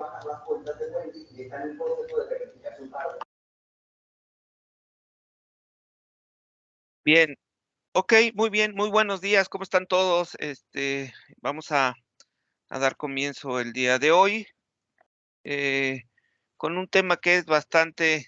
bajar las cuentas de Wendy y están en el proceso de verificación para... Bien, ok, muy bien, muy buenos días, ¿cómo están todos? Vamos a dar comienzo el día de hoy eh, con un tema que es bastante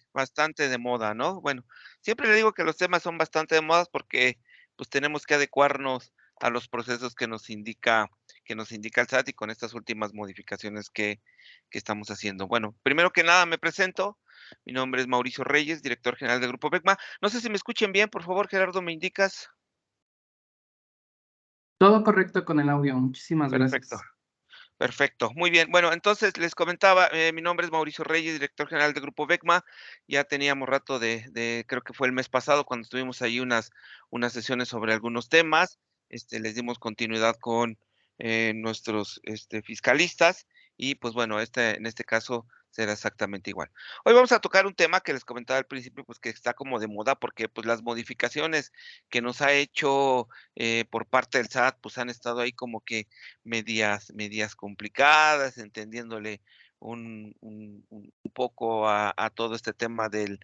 de moda, ¿no? Bueno, siempre le digo que los temas son bastante de moda porque pues tenemos que adecuarnos a los procesos que nos indica el SAT y con estas últimas modificaciones que estamos haciendo. Bueno, primero que nada me presento. Mi nombre es Mauricio Reyes, director general del Grupo Becma. No sé si me escuchen bien, por favor, Gerardo, ¿me indicas? Todo correcto con el audio, muchísimas Perfecto, gracias. perfecto. Muy bien. Bueno, entonces les comentaba, mi nombre es Mauricio Reyes, director general del Grupo Becma. Ya teníamos rato creo que fue el mes pasado, cuando tuvimos ahí unas sesiones sobre algunos temas. Les dimos continuidad con nuestros fiscalistas y pues bueno, en este caso será exactamente igual. Hoy vamos a tocar un tema que les comentaba al principio, pues que está como de moda porque pues las modificaciones que nos ha hecho por parte del SAT, pues han estado ahí como que medias complicadas, entendiéndole un poco a todo este tema del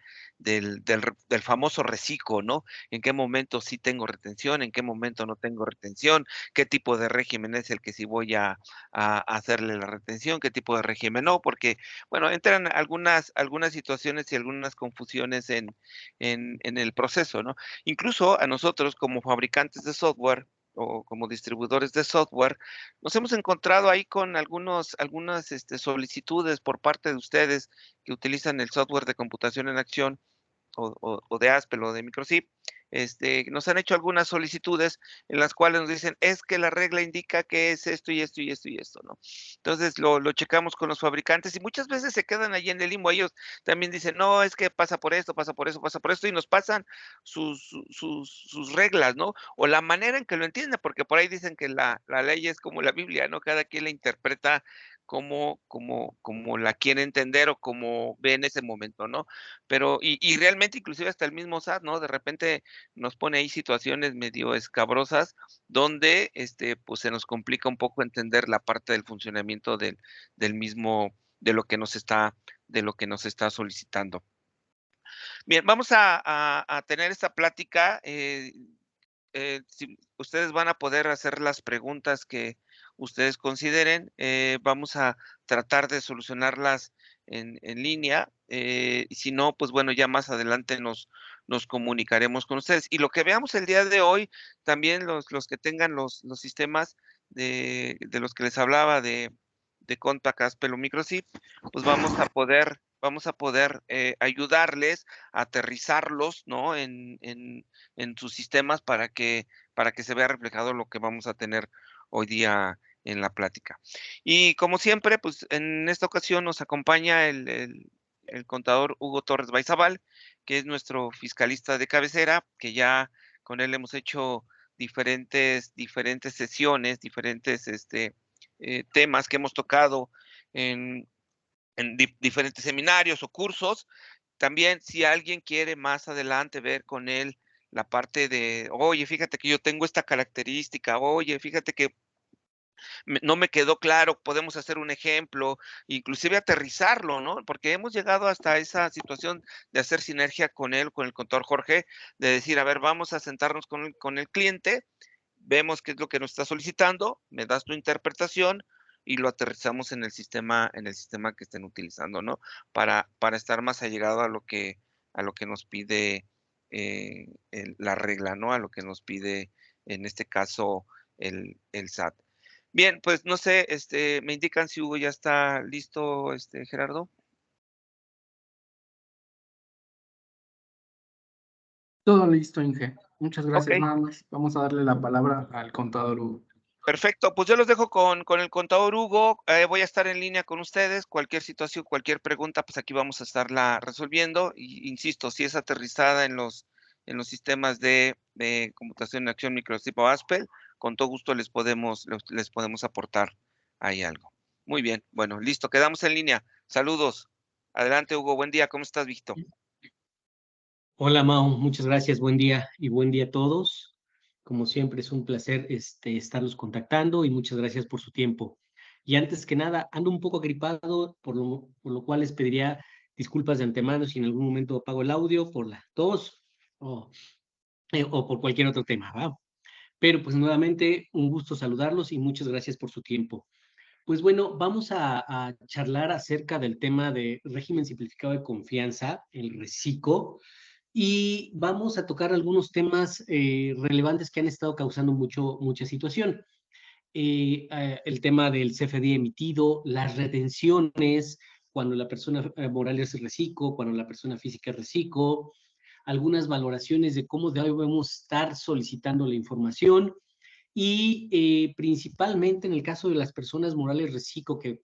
famoso reciclo, ¿no? ¿En qué momento sí tengo retención? ¿En qué momento no tengo retención? ¿Qué tipo de régimen es el que sí voy a hacerle la retención? ¿Qué tipo de régimen no? Porque, bueno, entran algunas situaciones y algunas confusiones en el proceso, ¿no? Incluso a nosotros como fabricantes de software o como distribuidores de software, nos hemos encontrado ahí con algunas solicitudes por parte de ustedes que utilizan el software de computación en acción o de Aspel o de Microchip, nos han hecho algunas solicitudes en las cuales nos dicen, es que la regla indica que es esto y esto y esto y esto, ¿no? Entonces lo checamos con los fabricantes y muchas veces se quedan allí en el limbo. Ellos también dicen, no, es que pasa por esto, pasa por eso, pasa por esto, y nos pasan sus reglas, ¿no? O la manera en que lo entienden, porque por ahí dicen que la ley es como la Biblia, ¿no? Cada quien la interpreta como la quiere entender o como ve en ese momento, ¿no? Pero y realmente, inclusive hasta el mismo SAT, ¿no? De repente nos pone ahí situaciones medio escabrosas donde, pues, se nos complica un poco entender la parte del funcionamiento del mismo de lo que nos está solicitando. Bien, vamos a tener esta plática, si ustedes van a poder hacer las preguntas que ustedes consideren, vamos a tratar de solucionarlas en línea, y si no, pues bueno, ya más adelante nos comunicaremos con ustedes. Y lo que veamos el día de hoy, también los que tengan los sistemas de los que les hablaba de Contact, Aspel o Microchip, pues vamos a poder ayudarles a aterrizarlos, ¿no? En sus sistemas para que se vea reflejado lo que vamos a tener hoy día en la plática. Y como siempre, pues en esta ocasión nos acompaña el contador Hugo Torres Baizabal, que es nuestro fiscalista de cabecera, que ya con él hemos hecho diferentes sesiones, diferentes temas que hemos tocado en, en diferentes seminarios o cursos. También, si alguien quiere más adelante ver con él la parte de, oye, fíjate que yo tengo esta característica, oye, fíjate que no me quedó claro, podemos hacer un ejemplo, inclusive aterrizarlo, ¿no? Porque hemos llegado hasta esa situación de hacer sinergia con él, con el contador Jorge, de decir, a ver, vamos a sentarnos con el cliente, vemos qué es lo que nos está solicitando, me das tu interpretación y lo aterrizamos en el sistema que estén utilizando, ¿no? Para estar más allegado a lo que nos pide la regla, ¿no? A lo que nos pide, en este caso, el SAT. Bien, pues no sé, me indican si Hugo ya está listo, Gerardo. Todo listo, Inge. Muchas Ok, gracias, nada más. Vamos a darle la palabra al contador Hugo. perfecto. Pues yo los dejo con el contador Hugo. Voy a estar en línea con ustedes. Cualquier situación, cualquier pregunta, pues aquí vamos a estarla resolviendo. Y insisto, si es aterrizada en los sistemas de computación en acción Microchip o Aspel, con todo gusto les podemos aportar ahí algo. Muy bien, bueno, listo, quedamos en línea. Saludos. Adelante, Hugo. Buen día. ¿Cómo estás, Víctor? Hola Mau, muchas gracias, buen día y buen día a todos. Como siempre es un placer estarlos contactando y muchas gracias por su tiempo. Y antes que nada, ando un poco agripado, por lo cual les pediría disculpas de antemano si en algún momento apago el audio por la tos o por cualquier otro tema, ¿va? Pero pues nuevamente un gusto saludarlos y muchas gracias por su tiempo. Pues bueno, vamos a charlar acerca del tema de régimen simplificado de confianza, el RECICO, y vamos a tocar algunos temas relevantes que han estado causando mucha situación. El tema del CFDI emitido, las retenciones, cuando la persona moral es RECICO, cuando la persona física es RECICO, algunas valoraciones de cómo debemos estar solicitando la información y principalmente en el caso de las personas morales RECICO que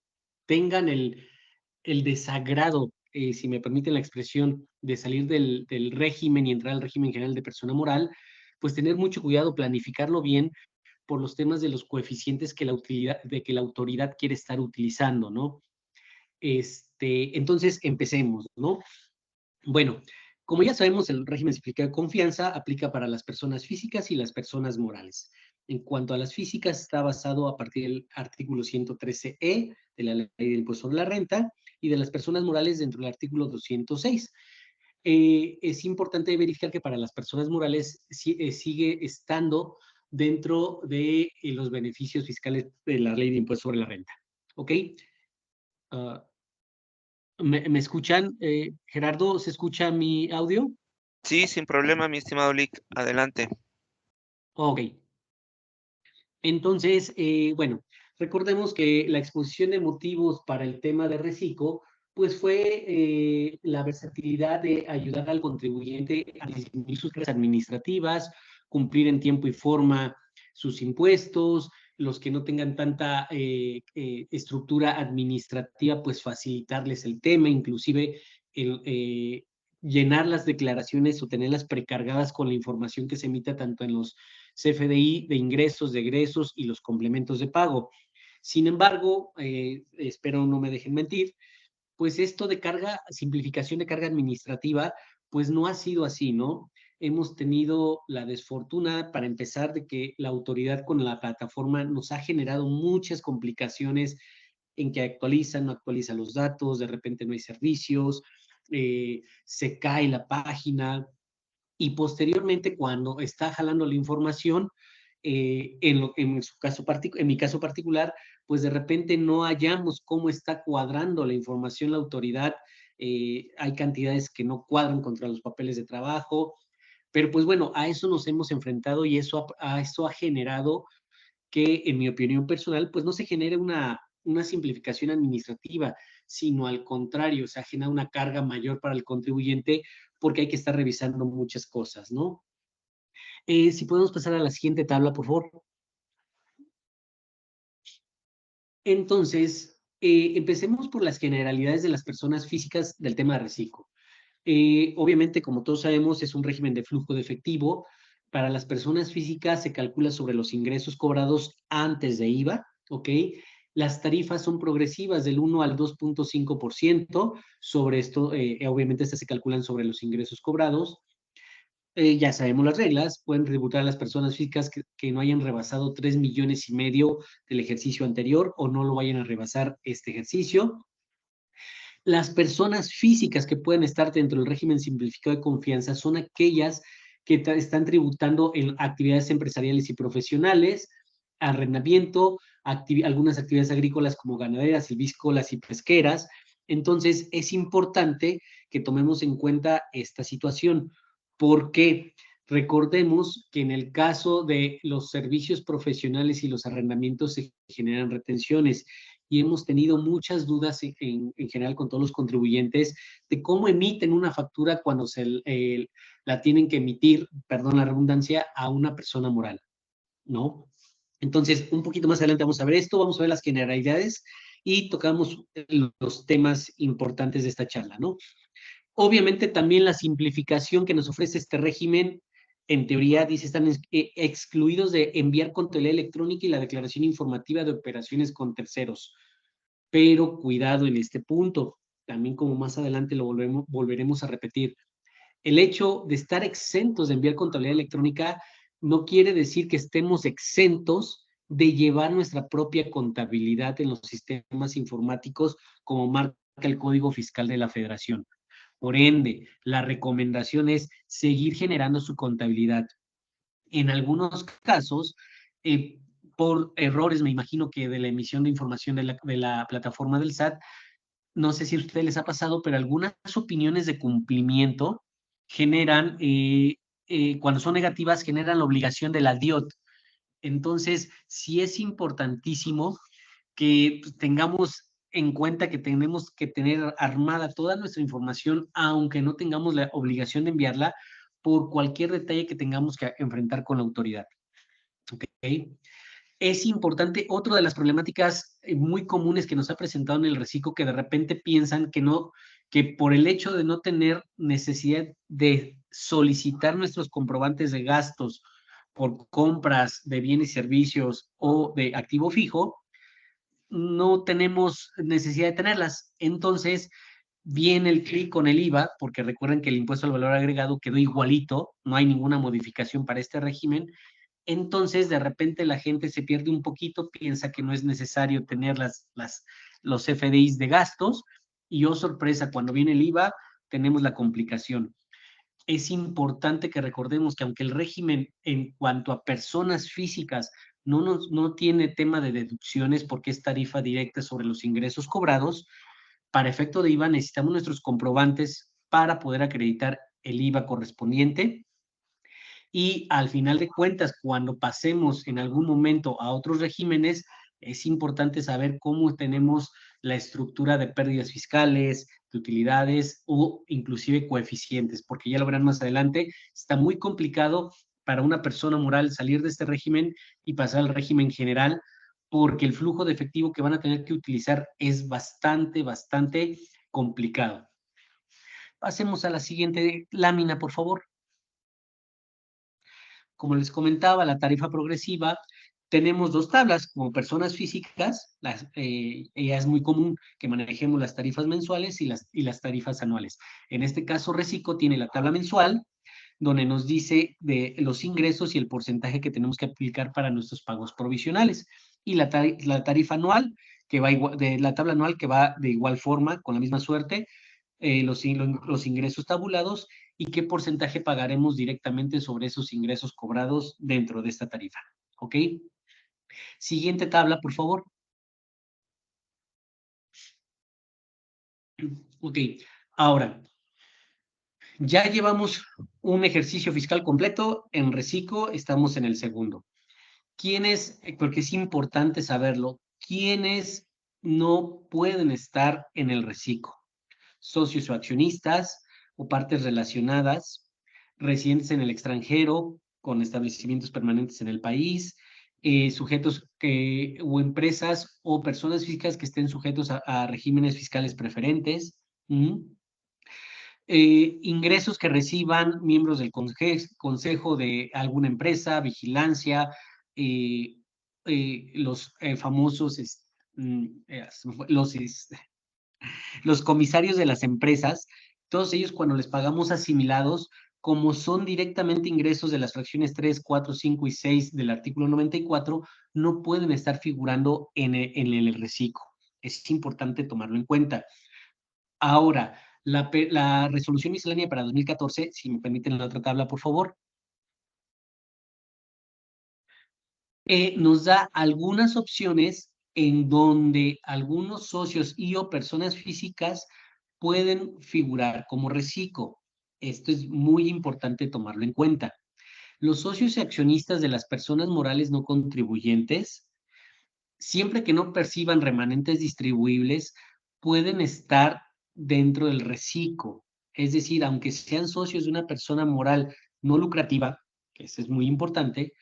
tengan el desagrado, si me permiten la expresión, de salir del régimen y entrar al régimen general de persona moral, pues tener mucho cuidado, planificarlo bien por los temas de los coeficientes que que la autoridad quiere estar utilizando, ¿no? Entonces, empecemos, ¿no? Bueno, como ya sabemos, el régimen simplificado de confianza aplica para las personas físicas y las personas morales. En cuanto a las físicas, está basado a partir del artículo 113E de la Ley del Impuesto sobre la Renta y de las personas morales dentro del artículo 206. Es importante verificar que para las personas morales sigue estando dentro de los beneficios fiscales de la Ley de Impuesto sobre la Renta. ¿Ok? Uh, ¿Me escuchan? Gerardo, ¿se escucha mi audio? Sí, sin problema, mi estimado Lick. Adelante. Ok. Entonces, bueno, recordemos que la exposición de motivos para el tema de RECICO, pues fue la versatilidad de ayudar al contribuyente a disminuir sus cargas administrativas, cumplir en tiempo y forma sus impuestos, los que no tengan tanta estructura administrativa, pues facilitarles el tema, inclusive llenar las declaraciones o tenerlas precargadas con la información que se emita tanto en los CFDI de ingresos, de egresos y los complementos de pago. Sin embargo, espero no me dejen mentir, pues esto de simplificación de carga administrativa, pues no ha sido así, ¿no? Hemos tenido la desfortuna, para empezar, de que la autoridad con la plataforma nos ha generado muchas complicaciones en que no actualiza los datos, de repente no hay servicios, se cae la página, y posteriormente cuando está jalando la información, en mi caso particular, pues de repente no hallamos cómo está cuadrando la información la autoridad, hay cantidades que no cuadran contra los papeles de trabajo, pero pues bueno, a eso nos hemos enfrentado y eso ha generado que, en mi opinión personal, pues no se genere una simplificación administrativa, sino al contrario, se ha generado una carga mayor para el contribuyente porque hay que estar revisando muchas cosas, ¿no? Si podemos pasar a la siguiente tabla, por favor. Entonces, empecemos por las generalidades de las personas físicas del tema de RECICO. Obviamente, como todos sabemos, es un régimen de flujo de efectivo. Para las personas físicas se calcula sobre los ingresos cobrados antes de IVA, ¿ok? Las tarifas son progresivas del 1 al 2.5%. Sobre esto, obviamente, estas se calculan sobre los ingresos cobrados. Ya sabemos las reglas, pueden tributar a las personas físicas que no hayan rebasado 3,5 millones del ejercicio anterior o no lo vayan a rebasar este ejercicio. Las personas físicas que pueden estar dentro del régimen simplificado de confianza son aquellas que están tributando en actividades empresariales y profesionales, arrendamiento, algunas actividades agrícolas como ganaderas, silvícolas y pesqueras. Entonces, es importante que tomemos en cuenta esta situación. ¿Por qué? Recordemos que en el caso de los servicios profesionales y los arrendamientos se generan retenciones y hemos tenido muchas dudas en general con todos los contribuyentes de cómo emiten una factura cuando la tienen que emitir, perdón la redundancia, a una persona moral, ¿no? Entonces, un poquito más adelante vamos a ver esto, vamos a ver las generalidades y tocamos los temas importantes de esta charla, ¿no? Obviamente también la simplificación que nos ofrece este régimen, en teoría dice, están excluidos de enviar contabilidad electrónica y la declaración informativa de operaciones con terceros. Pero cuidado en este punto, también como más adelante lo volveremos a repetir. El hecho de estar exentos de enviar contabilidad electrónica no quiere decir que estemos exentos de llevar nuestra propia contabilidad en los sistemas informáticos como marca el Código Fiscal de la Federación. Por ende, la recomendación es seguir generando su contabilidad. En algunos casos, por errores, me imagino que de la emisión de información de la plataforma del SAT, no sé si a ustedes les ha pasado, pero algunas opiniones de cumplimiento generan, cuando son negativas, generan la obligación de la DIOT. Entonces, sí es importantísimo que pues, tengamos en cuenta que tenemos que tener armada toda nuestra información, aunque no tengamos la obligación de enviarla, por cualquier detalle que tengamos que enfrentar con la autoridad. ¿Ok? Es importante, otra de las problemáticas muy comunes que nos ha presentado en el reciclo, que de repente piensan que no, que por el hecho de no tener necesidad de solicitar nuestros comprobantes de gastos por compras de bienes y servicios o de activo fijo, no tenemos necesidad de tenerlas. Entonces, viene el clic con el IVA, porque recuerden que el impuesto al valor agregado quedó igualito, no hay ninguna modificación para este régimen. Entonces, de repente la gente se pierde un poquito, piensa que no es necesario tener los FDIs de gastos, y oh sorpresa, cuando viene el IVA, tenemos la complicación. Es importante que recordemos que aunque el régimen en cuanto a personas físicas no tiene tema de deducciones porque es tarifa directa sobre los ingresos cobrados, para efecto de IVA necesitamos nuestros comprobantes para poder acreditar el IVA correspondiente. Y al final de cuentas, cuando pasemos en algún momento a otros regímenes, es importante saber cómo tenemos la estructura de pérdidas fiscales, de utilidades o inclusive coeficientes, porque ya lo verán más adelante, está muy complicado para una persona moral salir de este régimen y pasar al régimen general, porque el flujo de efectivo que van a tener que utilizar es bastante complicado. Pasemos a la siguiente lámina, por favor. Como les comentaba, la tarifa progresiva, tenemos dos tablas, como personas físicas, ya es muy común que manejemos las tarifas mensuales y las tarifas anuales. En este caso, Recico tiene la tabla mensual, donde nos dice de los ingresos y el porcentaje que tenemos que aplicar para nuestros pagos provisionales. Y la tarifa anual, que va igual, de la tabla anual, que va de igual forma, con la misma suerte, los ingresos tabulados y qué porcentaje pagaremos directamente sobre esos ingresos cobrados dentro de esta tarifa. ¿Ok? Siguiente tabla, por favor. Ok, ahora, ya llevamos un ejercicio fiscal completo en Recico, estamos en el segundo. ¿Quiénes, porque es importante saberlo, quiénes no pueden estar en el Recico? Socios o accionistas o partes relacionadas, residentes en el extranjero con establecimientos permanentes en el país, sujetos o empresas o personas físicas que estén sujetos a regímenes fiscales preferentes, ingresos que reciban miembros del consejo de alguna empresa, vigilancia, los famosos los comisarios de las empresas, todos ellos cuando les pagamos asimilados, como son directamente ingresos de las fracciones 3, 4, 5 y 6 del artículo 94, no pueden estar figurando en el reciclo. Es importante tomarlo en cuenta. Ahora, la resolución miscelánea para 2014, si me permiten la otra tabla, por favor, nos da algunas opciones en donde algunos socios y o personas físicas pueden figurar como reciclo. Esto es muy importante tomarlo en cuenta. Los socios y accionistas de las personas morales no contribuyentes, siempre que no perciban remanentes distribuibles, pueden estar dentro del reciclo. Es decir, aunque sean socios de una persona moral no lucrativa, que eso es muy importante,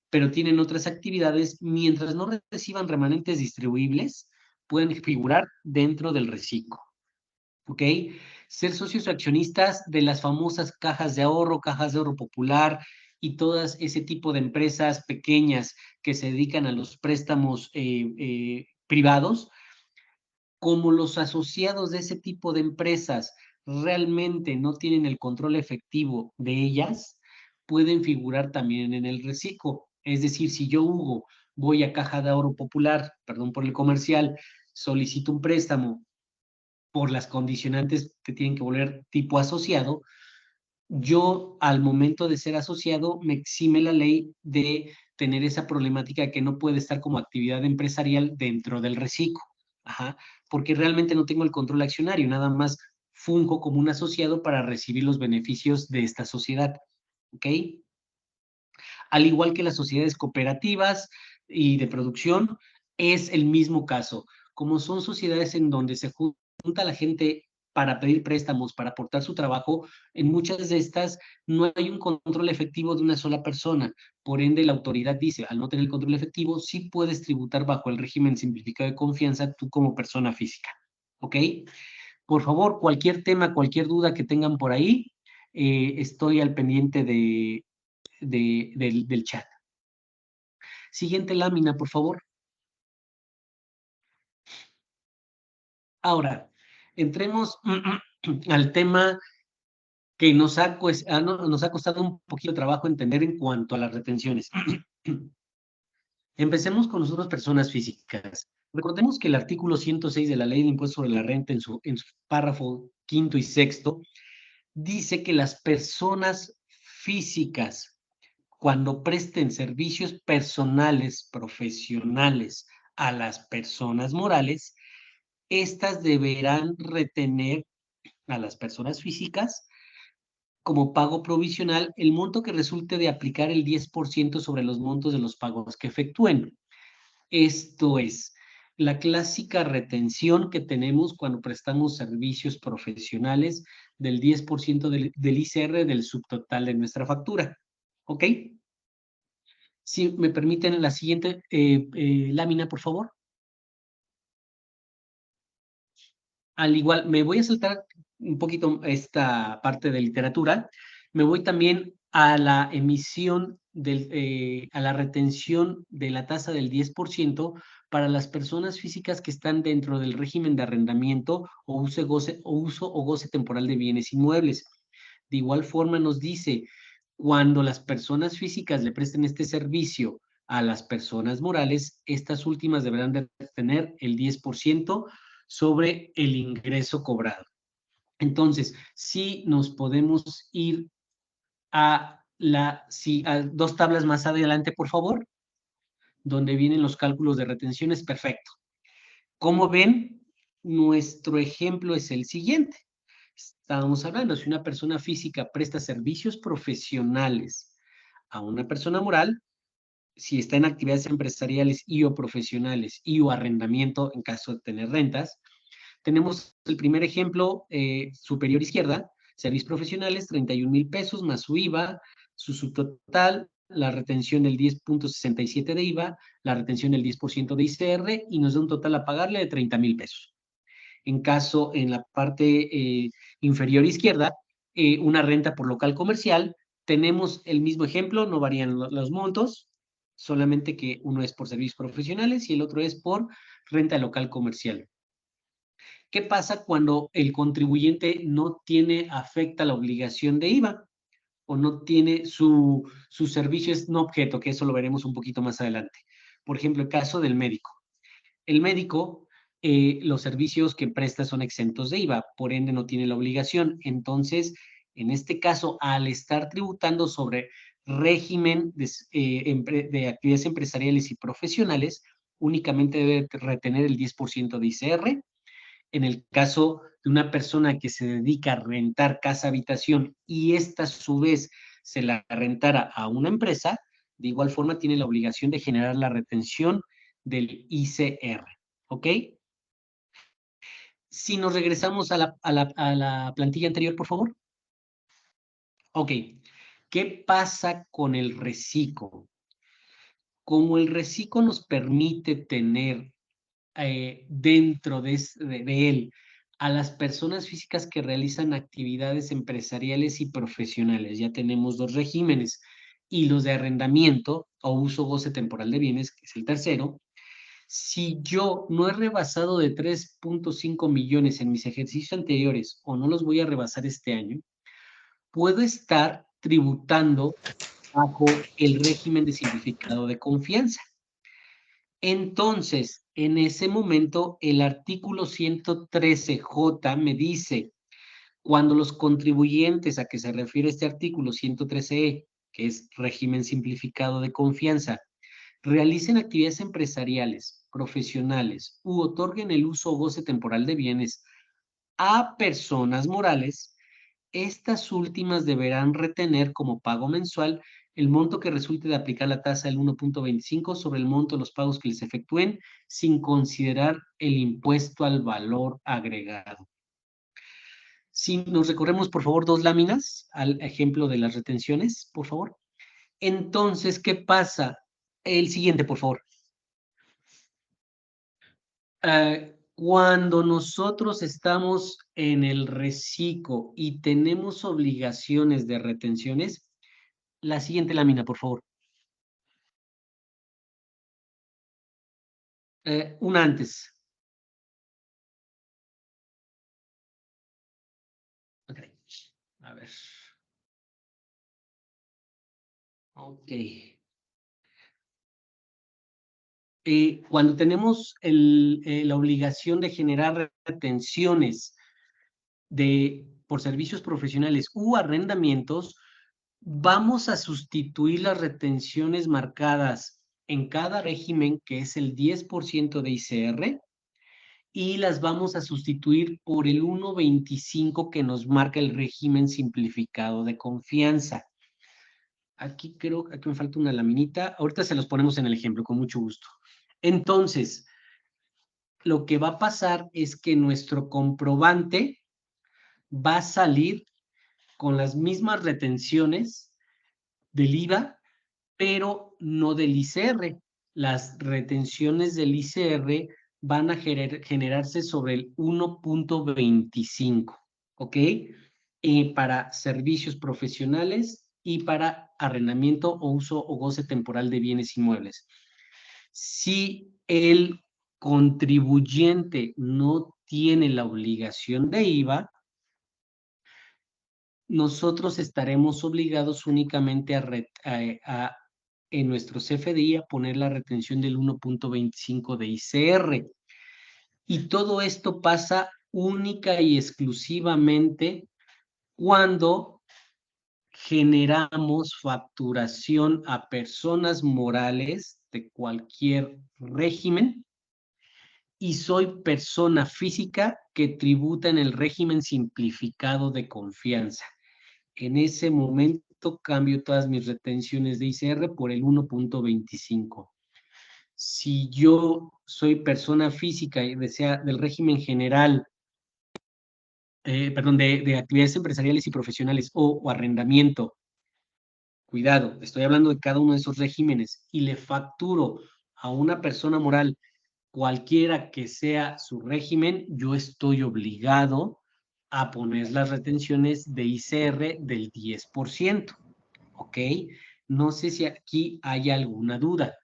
pero tienen otras actividades, mientras no reciban remanentes distribuibles, pueden figurar dentro del reciclo. ¿Ok? Ser socios o accionistas de las famosas cajas de ahorro popular y todas ese tipo de empresas pequeñas que se dedican a los préstamos privados, como los asociados de ese tipo de empresas realmente no tienen el control efectivo de ellas, pueden figurar también en el reciclo. Es decir, si yo, Hugo, voy a Caja de Ahorro Popular, perdón por el comercial, solicito un préstamo por las condicionantes que tienen que volver tipo asociado, yo al momento de ser asociado me exime la ley de tener esa problemática que no puede estar como actividad empresarial dentro del reciclo. Ajá, porque realmente no tengo el control accionario, nada más funjo como un asociado para recibir los beneficios de esta sociedad. ¿Ok? Al igual que las sociedades cooperativas y de producción, es el mismo caso. Como son sociedades en donde se junta la gente para pedir préstamos, para aportar su trabajo, en muchas de estas no hay un control efectivo de una sola persona. Por ende, la autoridad dice, al no tener el control efectivo, sí puedes tributar bajo el régimen simplificado de confianza tú como persona física. ¿Ok? Por favor, cualquier tema, cualquier duda que tengan por ahí, estoy al pendiente del chat. Siguiente lámina, por favor. Ahora, entremos al tema que nos ha costado un poquito de trabajo entender en cuanto a las retenciones. Empecemos con nosotros, personas físicas. Recordemos que el artículo 106 de la Ley de Impuesto sobre la Renta, en su párrafo quinto y sexto, dice que las personas físicas, cuando presten servicios personales, profesionales a las personas morales, estas deberán retener a las personas físicas como pago provisional el monto que resulte de aplicar el 10% sobre los montos de los pagos que efectúen. Esto es la clásica retención que tenemos cuando prestamos servicios profesionales del 10% del ICR del subtotal de nuestra factura. ¿Ok? Si me permiten la siguiente lámina, por favor. Al igual, me voy a saltar un poquito esta parte de literatura, me voy también a la emisión, a la retención de la tasa del 10% para las personas físicas que están dentro del régimen de arrendamiento o uso o goce temporal de bienes inmuebles. De igual forma nos dice, cuando las personas físicas le presten este servicio a las personas morales, estas últimas deberán de tener el 10% sobre el ingreso cobrado. Entonces, si nos podemos ir a dos tablas más adelante, por favor, donde vienen los cálculos de retenciones, perfecto. Como ven, nuestro ejemplo es el siguiente. Estábamos hablando, si una persona física presta servicios profesionales a una persona moral, si está en actividades empresariales y o profesionales y o arrendamiento en caso de tener rentas, tenemos el primer ejemplo superior izquierda, servicios profesionales, 31,000 pesos más su IVA, su subtotal, la retención del 10.67 de IVA, la retención del 10% de ICR y nos da un total a pagarle de 30,000 pesos. En la parte inferior izquierda, una renta por local comercial, tenemos el mismo ejemplo, no varían los montos, solamente que uno es por servicios profesionales y el otro es por renta local comercial. ¿Qué pasa cuando el contribuyente no afecta la obligación de IVA o no tiene su servicio es no objeto, que eso lo veremos un poquito más adelante? Por ejemplo, el caso del médico. El médico, los servicios que presta son exentos de IVA, por ende no tiene la obligación. Entonces, en este caso, al estar tributando sobre régimen de actividades empresariales y profesionales, únicamente debe retener el 10% de ICR. En el caso de una persona que se dedica a rentar casa-habitación y esta a su vez se la rentara a una empresa, de igual forma tiene la obligación de generar la retención del ICR. ¿Ok? Si nos regresamos a la plantilla anterior, por favor. Ok. ¿Qué pasa con el reciclo? Como el reciclo nos permite tener dentro de él a las personas físicas que realizan actividades empresariales y profesionales. Ya tenemos dos regímenes, y los de arrendamiento o uso goce temporal de bienes, que es el tercero. Si yo no he rebasado de 3.5 millones en mis ejercicios anteriores o no los voy a rebasar este año, puedo estar tributando bajo el régimen de simplificado de confianza. Entonces, en ese momento, el artículo 113J me dice, cuando los contribuyentes a que se refiere este artículo 113E, que es régimen simplificado de confianza, realicen actividades empresariales, profesionales u otorguen el uso o goce temporal de bienes a personas morales, estas últimas deberán retener como pago mensual el monto que resulte de aplicar la tasa del 1.25 sobre el monto de los pagos que les efectúen, sin considerar el impuesto al valor agregado. Si nos recorremos, por favor, 2 láminas al ejemplo de las retenciones, por favor. Entonces, ¿qué pasa? El siguiente, por favor. Cuando nosotros estamos en el reciclo y tenemos obligaciones de retenciones, la siguiente lámina, por favor. Una antes. Ok. A ver. Ok. Cuando tenemos la obligación de generar retenciones por servicios profesionales u arrendamientos, vamos a sustituir las retenciones marcadas en cada régimen, que es el 10% de ICR, y las vamos a sustituir por el 1.25 que nos marca el régimen simplificado de confianza. Aquí creo que aquí me falta una laminita. Ahorita se los ponemos en el ejemplo, con mucho gusto. Entonces, lo que va a pasar es que nuestro comprobante va a salir con las mismas retenciones del IVA, pero no del ICR. Las retenciones del ICR van a generarse sobre el 1.25, ¿ok? Para servicios profesionales y para arrendamiento o uso o goce temporal de bienes inmuebles. Si el contribuyente no tiene la obligación de IVA, nosotros estaremos obligados únicamente en nuestro CFDI a poner la retención del 1.25 de ICR. Y todo esto pasa única y exclusivamente cuando generamos facturación a personas morales de cualquier régimen y soy persona física que tributa en el régimen simplificado de confianza. En ese momento cambio todas mis retenciones de ICR por el 1.25. Si yo soy persona física y desea del régimen general, de actividades empresariales y profesionales o arrendamiento, cuidado, estoy hablando de cada uno de esos regímenes, y le facturo a una persona moral cualquiera que sea su régimen, yo estoy obligado a poner las retenciones de ICR del 10%, ¿ok? No sé si aquí hay alguna duda.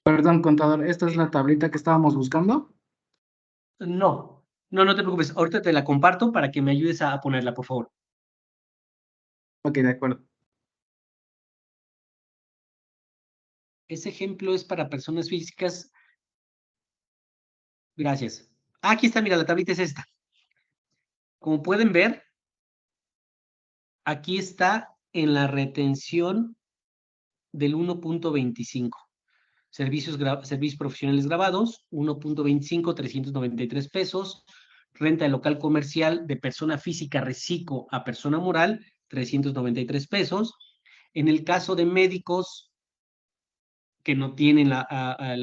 Perdón, contador, ¿esta es la tablita que estábamos buscando? No, no te preocupes. Ahorita te la comparto para que me ayudes a ponerla, por favor. Ok, de acuerdo. Ese ejemplo es para personas físicas. Gracias. Aquí está, mira, la tablita es esta. Como pueden ver, aquí está en la retención del 1.25. Servicios profesionales grabados, 1.25, 393 pesos. Renta de local comercial de persona física reciclo a persona moral, 393 pesos. En el caso de médicos que no tienen la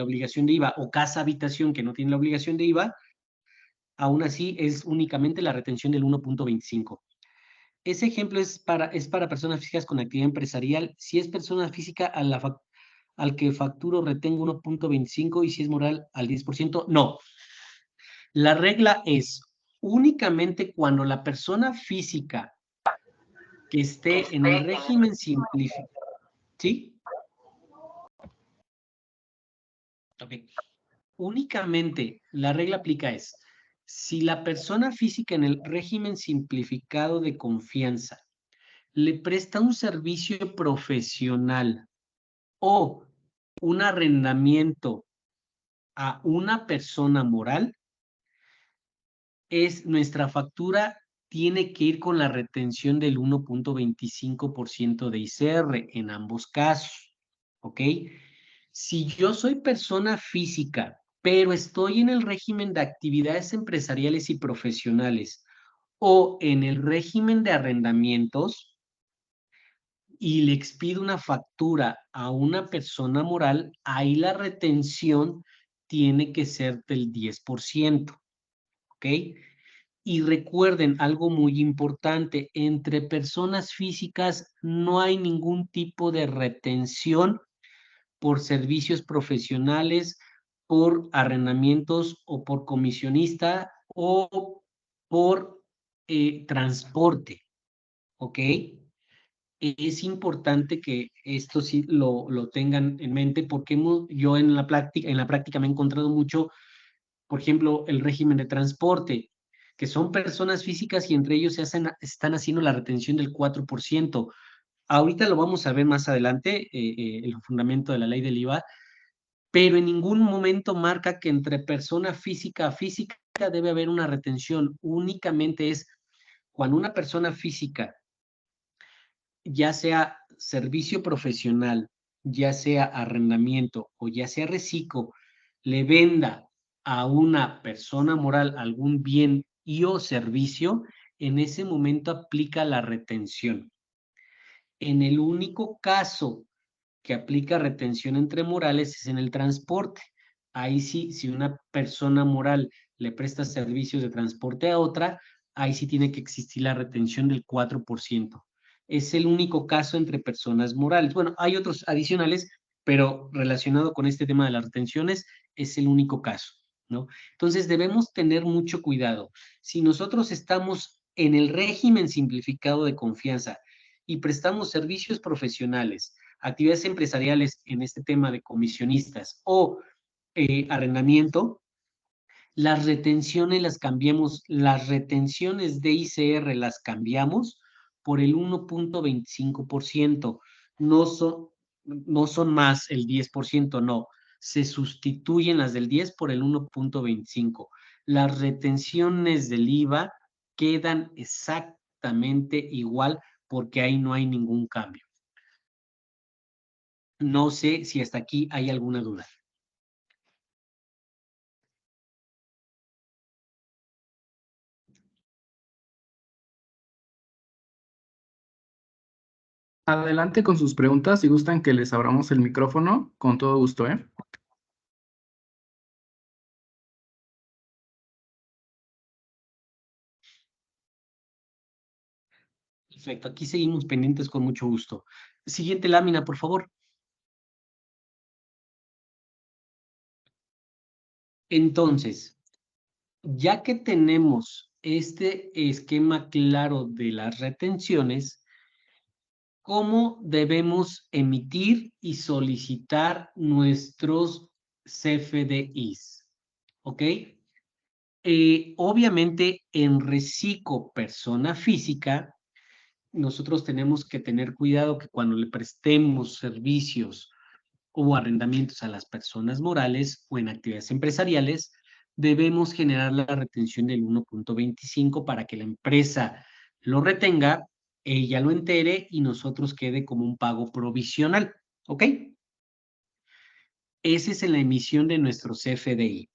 obligación de IVA, o casa habitación que no tienen la obligación de IVA, aún así es únicamente la retención del 1.25. Ese ejemplo es para personas físicas con actividad empresarial. Si es persona física, al que facturo retengo 1.25, y si es moral al 10%, no. La regla es únicamente cuando la persona física que esté en el régimen simplificado, ¿sí? Ok. Únicamente la regla aplica es, si la persona física en el régimen simplificado de confianza le presta un servicio profesional o un arrendamiento a una persona moral, nuestra factura tiene que ir con la retención del 1.25% de ICR en ambos casos, ¿ok? Si yo soy persona física, pero estoy en el régimen de actividades empresariales y profesionales o en el régimen de arrendamientos y le expido una factura a una persona moral, ahí la retención tiene que ser del 10%, ¿ok? Y recuerden algo muy importante, entre personas físicas no hay ningún tipo de retención por servicios profesionales, por arrendamientos o por comisionista o por transporte, ¿ok? Es importante que esto sí lo tengan en mente porque yo en la práctica me he encontrado mucho, por ejemplo, el régimen de transporte, que son personas físicas y entre ellos están haciendo la retención del 4%. Ahorita lo vamos a ver más adelante, el fundamento de la ley del IVA, pero en ningún momento marca que entre persona física a física debe haber una retención. Únicamente es cuando una persona física, ya sea servicio profesional, ya sea arrendamiento o ya sea reciclo, le venda a una persona moral algún bien y o servicio, en ese momento aplica la retención. En el único caso que aplica retención entre morales es en el transporte. Ahí sí, si una persona moral le presta servicios de transporte a otra, ahí sí tiene que existir la retención del 4%. Es el único caso entre personas morales. Bueno, hay otros adicionales, pero relacionado con este tema de las retenciones, es el único caso, ¿no? Entonces debemos tener mucho cuidado. Si nosotros estamos en el régimen simplificado de confianza y prestamos servicios profesionales, actividades empresariales en este tema de comisionistas o arrendamiento, las retenciones las cambiamos, las retenciones de ICR las cambiamos por el 1.25%. No son más el 10%, no. Se sustituyen las del 10 por el 1.25. Las retenciones del IVA quedan exactamente igual porque ahí no hay ningún cambio. No sé si hasta aquí hay alguna duda. Adelante con sus preguntas. Si gustan que les abramos el micrófono, con todo gusto, ¿eh? Perfecto, aquí seguimos pendientes con mucho gusto. Siguiente lámina, por favor. Entonces, ya que tenemos este esquema claro de las retenciones, ¿cómo debemos emitir y solicitar nuestros CFDIs? ¿Ok? Obviamente, en reciclo persona física, nosotros tenemos que tener cuidado que cuando le prestemos servicios o arrendamientos a las personas morales o en actividades empresariales, debemos generar la retención del 1.25 para que la empresa lo retenga, ella lo entere y nosotros quede como un pago provisional. ¿Ok? Esa es en la emisión de nuestro CFDI.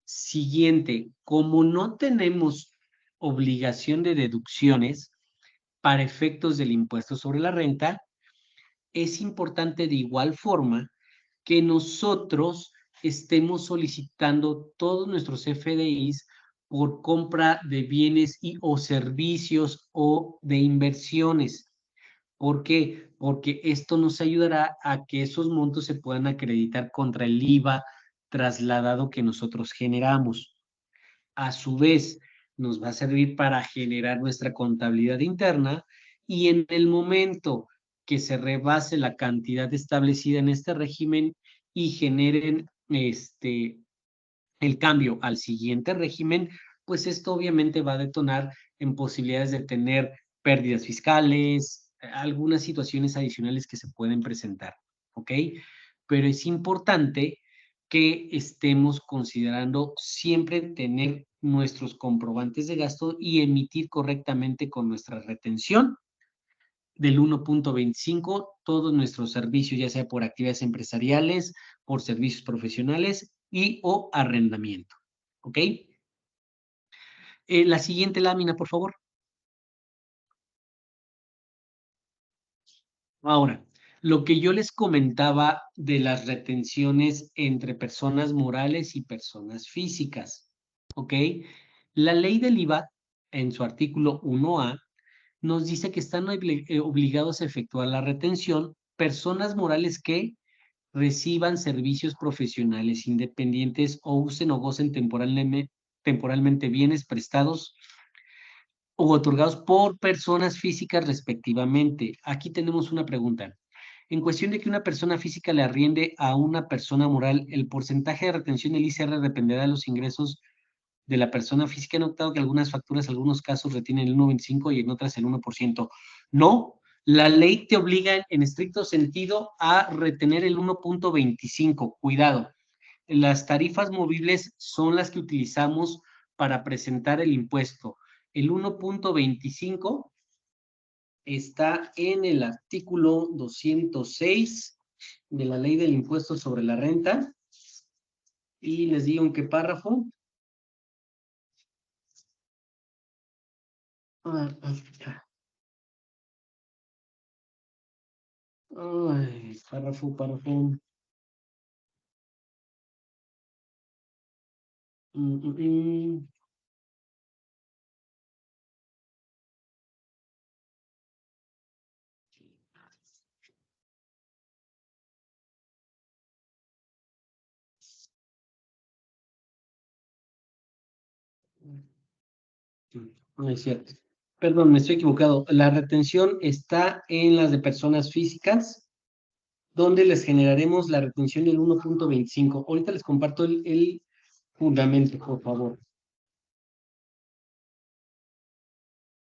Siguiente, como no tenemos obligación de deducciones para efectos del impuesto sobre la renta, es importante de igual forma que nosotros estemos solicitando todos nuestros FDIs por compra de bienes y o servicios o de inversiones. ¿Por qué? Porque esto nos ayudará a que esos montos se puedan acreditar contra el IVA trasladado que nosotros generamos. A su vez, nos va a servir para generar nuestra contabilidad interna y en el momento que se rebase la cantidad establecida en este régimen y generen el cambio al siguiente régimen, pues esto obviamente va a detonar en posibilidades de tener pérdidas fiscales, algunas situaciones adicionales que se pueden presentar, ¿ok? Pero es importante que estemos considerando siempre tener nuestros comprobantes de gasto y emitir correctamente con nuestra retención del 1.25 todos nuestros servicios, ya sea por actividades empresariales, por servicios profesionales y o arrendamiento. ¿Ok? La siguiente lámina, por favor. Ahora, lo que yo les comentaba de las retenciones entre personas morales y personas físicas. ¿Ok? La ley del IVA, en su artículo 1A, nos dice que están obligados a efectuar la retención personas morales que reciban servicios profesionales independientes o usen o gocen temporalmente bienes prestados o otorgados por personas físicas respectivamente. Aquí tenemos una pregunta. En cuestión de que una persona física le arriende a una persona moral, el porcentaje de retención del ICR dependerá de los ingresos de la persona física. He notado que algunas facturas, en algunos casos, retienen el 1.25 y en otras el 1%. No, la ley te obliga en estricto sentido a retener el 1.25. Cuidado, las tarifas movibles son las que utilizamos para presentar el impuesto. El 1.25 está en el artículo 206 de la ley del impuesto sobre la renta. Y les digo en qué párrafo. Ay, párrafo. Mm, mm, mm. No es cierto. Perdón, me estoy equivocado. La retención está en las de personas físicas, donde les generaremos la retención del 1.25. Ahorita les comparto el fundamento, por favor.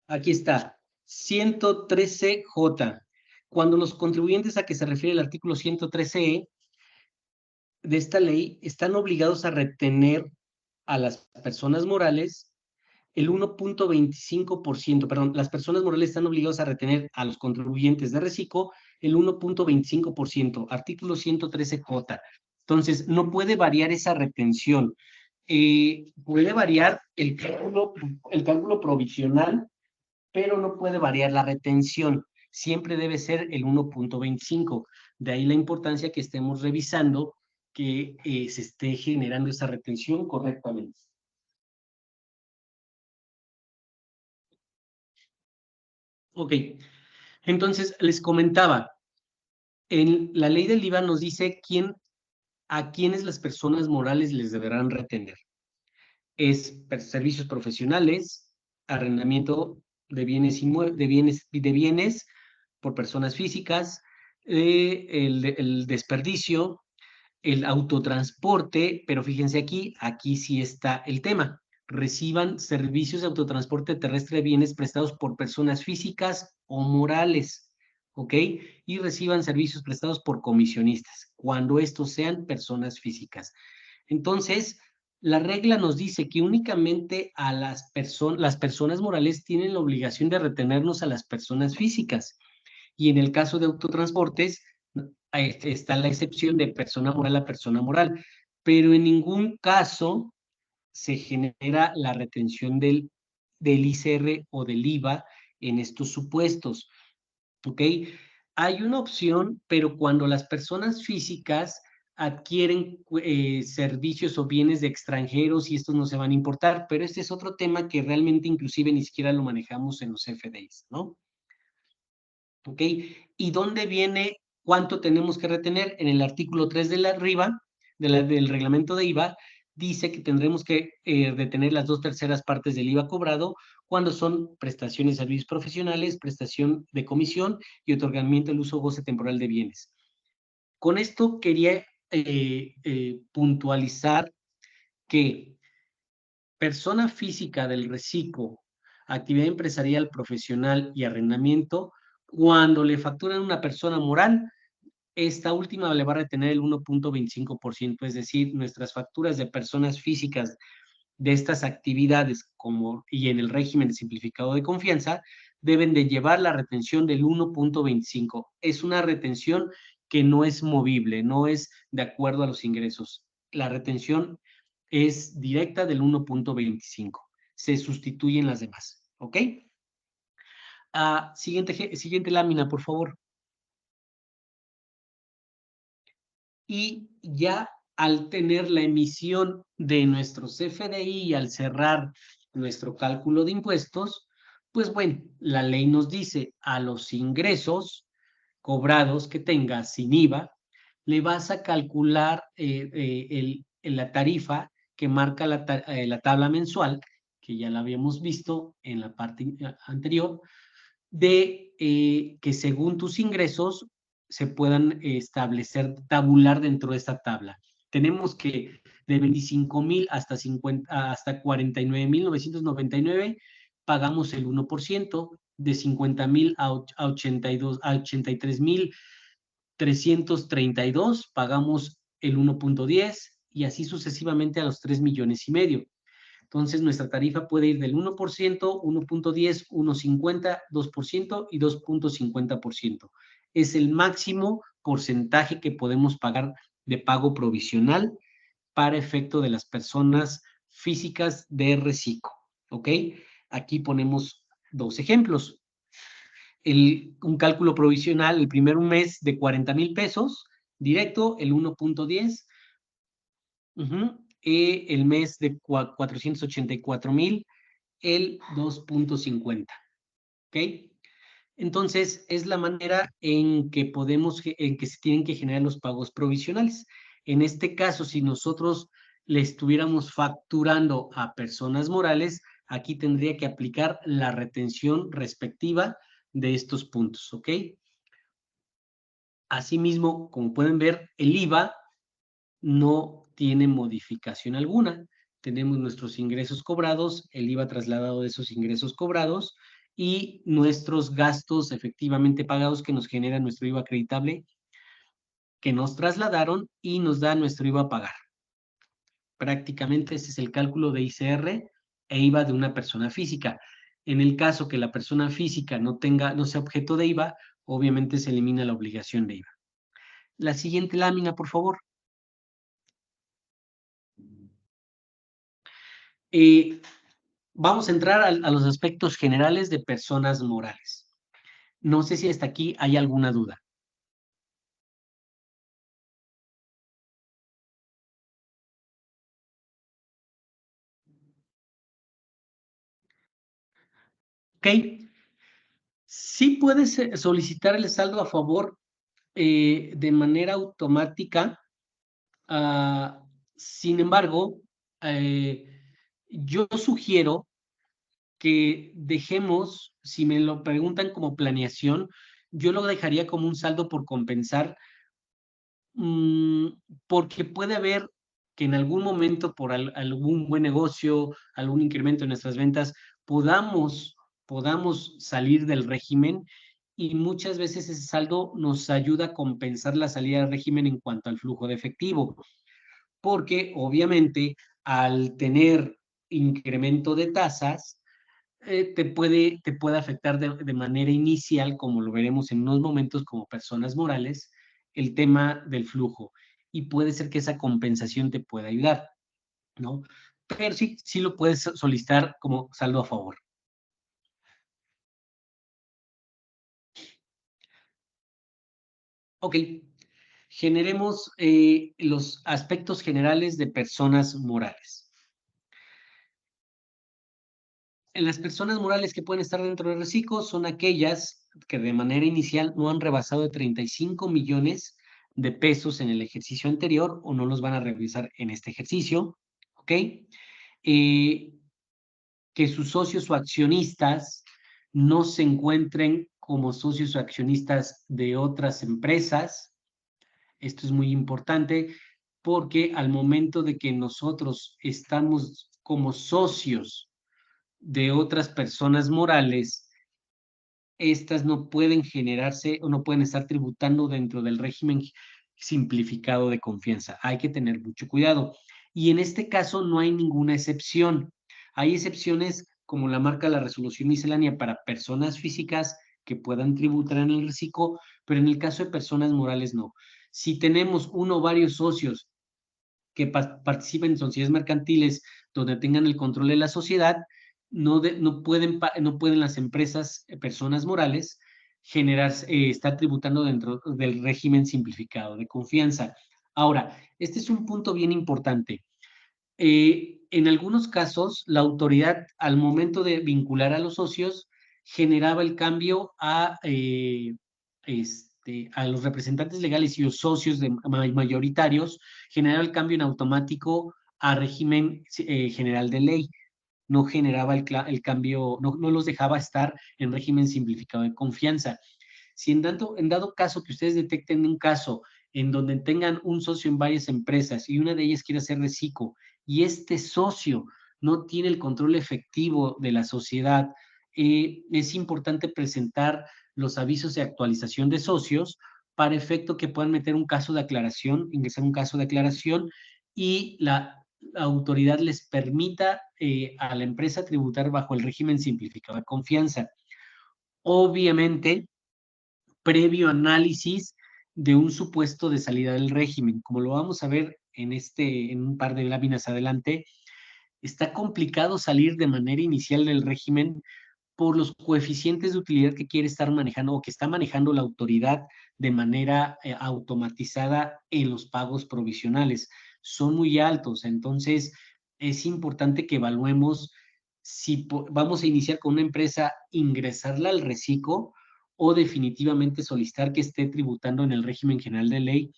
Aquí está, 113J. Cuando los contribuyentes a que se refiere el artículo 113E de esta ley están obligados a retener a las personas morales el 1.25%, perdón, las personas morales están obligadas a retener a los contribuyentes de reciclo el 1.25%, artículo 113J. Entonces, no puede variar esa retención. Puede variar el cálculo provisional, pero no puede variar la retención. Siempre debe ser el 1.25. De ahí la importancia que estemos revisando que se esté generando esa retención correctamente. Ok, entonces les comentaba, en la ley del IVA nos dice a quiénes las personas morales les deberán retener. Es servicios profesionales, arrendamiento de bienes por personas físicas, el desperdicio, el autotransporte, pero fíjense aquí sí está el tema. Reciban servicios de autotransporte terrestre de bienes prestados por personas físicas o morales, ¿ok? Y reciban servicios prestados por comisionistas, cuando estos sean personas físicas. Entonces, la regla nos dice que únicamente a las personas morales tienen la obligación de retenernos a las personas físicas. Y en el caso de autotransportes, está la excepción de persona moral a persona moral, pero en ningún caso se genera la retención del ICR o del IVA en estos supuestos, ¿ok? Hay una opción, pero cuando las personas físicas adquieren servicios o bienes de extranjeros y estos no se van a importar, pero este es otro tema que realmente inclusive ni siquiera lo manejamos en los FDIs, ¿no? ¿Ok? ¿Y dónde viene cuánto tenemos que retener? En el artículo 3 de la arriba, del reglamento de IVA, dice que tendremos que retener las 2/3 partes del IVA cobrado cuando son prestaciones de servicios profesionales, prestación de comisión y otorgamiento del uso o goce temporal de bienes. Con esto quería puntualizar que persona física del reciclo, actividad empresarial, profesional y arrendamiento, cuando le facturan a una persona moral, esta última le va a retener el 1.25%, es decir, nuestras facturas de personas físicas de estas actividades y en el régimen simplificado de confianza deben de llevar la retención del 1.25. Es una retención que no es movible, no es de acuerdo a los ingresos. La retención es directa del 1.25. Se sustituyen las demás, ¿ok? Siguiente lámina, por favor. Y ya al tener la emisión de nuestro CFDI y al cerrar nuestro cálculo de impuestos, pues bueno, la ley nos dice a los ingresos cobrados que tengas sin IVA, le vas a calcular la tarifa que marca la tabla mensual, que ya la habíamos visto en la parte anterior, de que según tus ingresos se puedan establecer, tabular dentro de esta tabla. Tenemos que de 25,000 hasta 49,999 pagamos el 1%, de 50,000 a 83,332 pagamos el 1.10 y así sucesivamente a los 3,500,000. Entonces, nuestra tarifa puede ir del 1%, 1.10, 1.50, 2% y 2.50%. Es el máximo porcentaje que podemos pagar de pago provisional para efecto de las personas físicas de reciclo. ¿Ok? Aquí ponemos dos ejemplos. Un cálculo provisional, el primer mes de 40,000 pesos, directo, el 1.10. El mes de 484,000, el 2.50. ¿Ok? Entonces, es la manera en que se tienen que generar los pagos provisionales. En este caso, si nosotros le estuviéramos facturando a personas morales, aquí tendría que aplicar la retención respectiva de estos puntos, ¿ok? Asimismo, como pueden ver, el IVA no tiene modificación alguna. Tenemos nuestros ingresos cobrados, el IVA trasladado de esos ingresos cobrados y nuestros gastos efectivamente pagados que nos generan nuestro IVA acreditable que nos trasladaron y nos da nuestro IVA a pagar. Prácticamente ese es el cálculo de ICR e IVA de una persona física. En el caso que la persona física no sea objeto de IVA, obviamente se elimina la obligación de IVA. La siguiente lámina, por favor. Vamos a entrar a los aspectos generales de personas morales. No sé si hasta aquí hay alguna duda. Ok. Sí puedes solicitar el saldo a favor de manera automática. Sin embargo, yo sugiero que dejemos, si me lo preguntan como planeación, yo lo dejaría como un saldo por compensar, porque puede haber que en algún momento por algún buen negocio, algún incremento en nuestras ventas, podamos salir del régimen y muchas veces ese saldo nos ayuda a compensar la salida del régimen en cuanto al flujo de efectivo, porque obviamente al tener incremento de tasas, te puede afectar de manera inicial, como lo veremos en unos momentos como personas morales, el tema del flujo. Y puede ser que esa compensación te pueda ayudar, ¿no? Pero sí lo puedes solicitar como saldo a favor. Ok. Generemos los aspectos generales de personas morales. En las personas morales que pueden estar dentro del reciclo son aquellas que de manera inicial no han rebasado de 35 millones de pesos en el ejercicio anterior o no los van a revisar en este ejercicio, ¿ok? Que sus socios o accionistas no se encuentren como socios o accionistas de otras empresas, Esto es muy importante porque al momento de que nosotros estamos como socios de otras personas morales, estas no pueden generarse o no pueden estar tributando dentro del régimen simplificado de confianza. Hay que tener mucho cuidado. Y en este caso no hay ninguna excepción. Hay excepciones como la marca la resolución miscelánea para personas físicas que puedan tributar en el reciclo, pero en el caso de personas morales no. Si tenemos uno o varios socios que participen en sociedades mercantiles donde tengan el control de la sociedad, no pueden las empresas, personas morales, estar tributando dentro del régimen simplificado de confianza. Ahora, este es un punto bien importante. En algunos casos, la autoridad, al momento de vincular a los socios, generaba el cambio a los representantes legales y los socios mayoritarios, generaba el cambio en automático a régimen general de ley. No generaba el cambio, no los dejaba estar en régimen simplificado de confianza. Si en dado caso que ustedes detecten un caso en donde tengan un socio en varias empresas y una de ellas quiere hacer reciclo y este socio no tiene el control efectivo de la sociedad, es importante presentar los avisos de actualización de socios para efecto que puedan meter un caso de aclaración, ingresar un caso de aclaración y la autoridad les permita a la empresa tributar bajo el régimen simplificado de confianza. Obviamente, previo análisis de un supuesto de salida del régimen. Como lo vamos a ver en un par de láminas adelante, está complicado salir de manera inicial del régimen por los coeficientes de utilidad que quiere estar manejando o que está manejando la autoridad de manera automatizada en los pagos provisionales. Son muy altos, entonces es importante que evaluemos si vamos a iniciar con una empresa, ingresarla al reciclo o definitivamente solicitar que esté tributando en el régimen general de ley,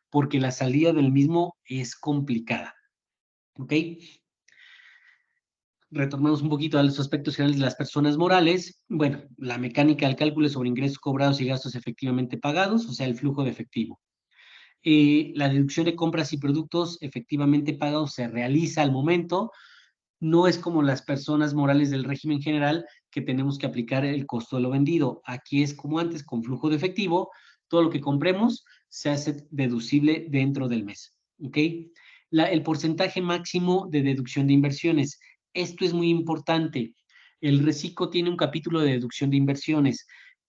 porque la salida del mismo es complicada. ¿Ok? Retornamos un poquito a los aspectos generales de las personas morales. Bueno, la mecánica del cálculo sobre ingresos cobrados y gastos efectivamente pagados, o sea, el flujo de efectivo. La deducción de compras y productos efectivamente pagados se realiza al momento. No es como las personas morales del régimen general que tenemos que aplicar el costo de lo vendido. Aquí es como antes, con flujo de efectivo, todo lo que compremos se hace deducible dentro del mes. ¿Ok? El porcentaje máximo de deducción de inversiones. Esto es muy importante. El reciclo tiene un capítulo de deducción de inversiones.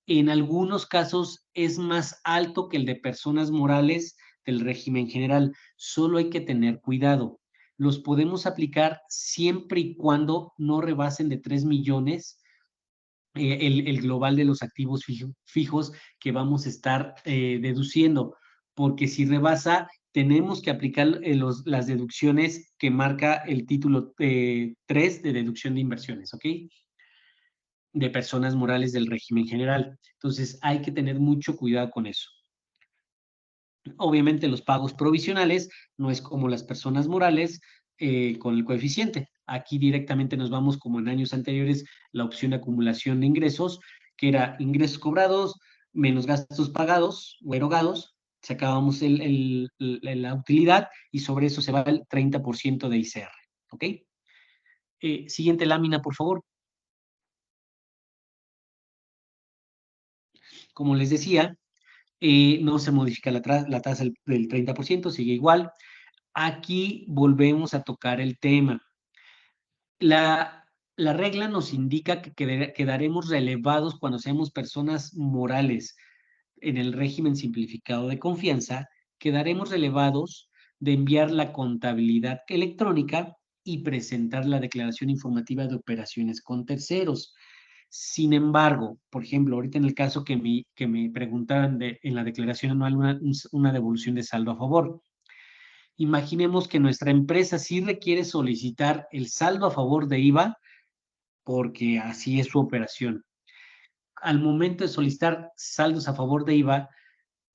En algunos casos es más alto que el de personas morales del régimen general. Solo hay que tener cuidado. Los podemos aplicar siempre y cuando no rebasen de 3 millones el global de los activos fijos que vamos a estar deduciendo, porque si rebasa, tenemos que aplicar las deducciones que marca el título 3 de deducción de inversiones, ¿ok? De personas morales del régimen general. Entonces, hay que tener mucho cuidado con eso. Obviamente los pagos provisionales no es como las personas morales con el coeficiente. Aquí directamente nos vamos como en años anteriores la opción de acumulación de ingresos, que era ingresos cobrados menos gastos pagados o erogados, sacábamos la utilidad y sobre eso se va el 30% de ICR. ¿Ok? Siguiente lámina, por favor. Como les decía, no se modifica la tasa del 30%, sigue igual. Aquí volvemos a tocar el tema. La regla nos indica que quedaremos relevados cuando seamos personas morales en el régimen simplificado de confianza, quedaremos relevados de enviar la contabilidad electrónica y presentar la declaración informativa de operaciones con terceros. Sin embargo, por ejemplo, ahorita en el caso que me preguntaban en la declaración anual una devolución de saldo a favor. Imaginemos que nuestra empresa sí requiere solicitar el saldo a favor de IVA porque así es su operación. Al momento de solicitar saldos a favor de IVA,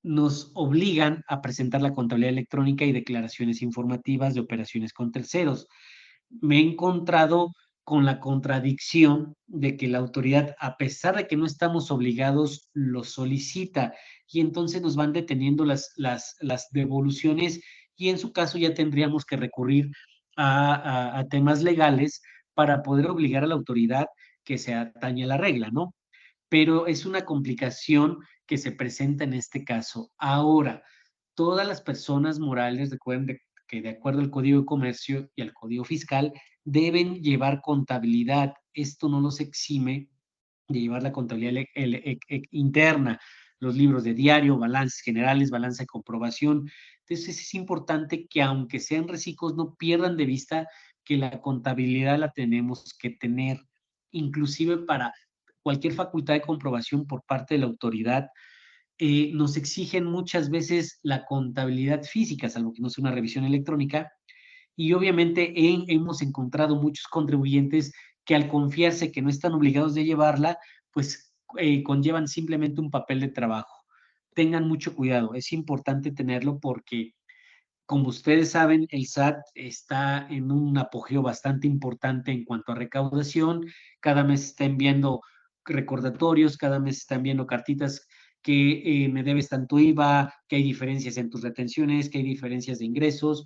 nos obligan a presentar la contabilidad electrónica y declaraciones informativas de operaciones con terceros. Me he encontrado con la contradicción de que la autoridad, a pesar de que no estamos obligados, lo solicita y entonces nos van deteniendo las devoluciones y en su caso ya tendríamos que recurrir a temas legales para poder obligar a la autoridad que se atañe a la regla, ¿no? Pero es una complicación que se presenta en este caso. Ahora, todas las personas morales, recuerden que de acuerdo al Código de Comercio y al Código Fiscal, deben llevar contabilidad. Esto no los exime de llevar la contabilidad interna, los libros de diario, balances generales, balanza de comprobación. Entonces es importante que aunque sean reciclos, no pierdan de vista que la contabilidad la tenemos que tener, inclusive para cualquier facultad de comprobación por parte de la autoridad. Nos exigen muchas veces la contabilidad física, salvo que no sea una revisión electrónica, y obviamente hemos encontrado muchos contribuyentes que al confiarse que no están obligados de llevarla, pues conllevan simplemente un papel de trabajo. Tengan mucho cuidado, es importante tenerlo porque, como ustedes saben, el SAT está en un apogeo bastante importante en cuanto a recaudación. Cada mes está enviando recordatorios, cada mes está enviando cartitas que me debes tanto IVA, que hay diferencias en tus retenciones, que hay diferencias de ingresos,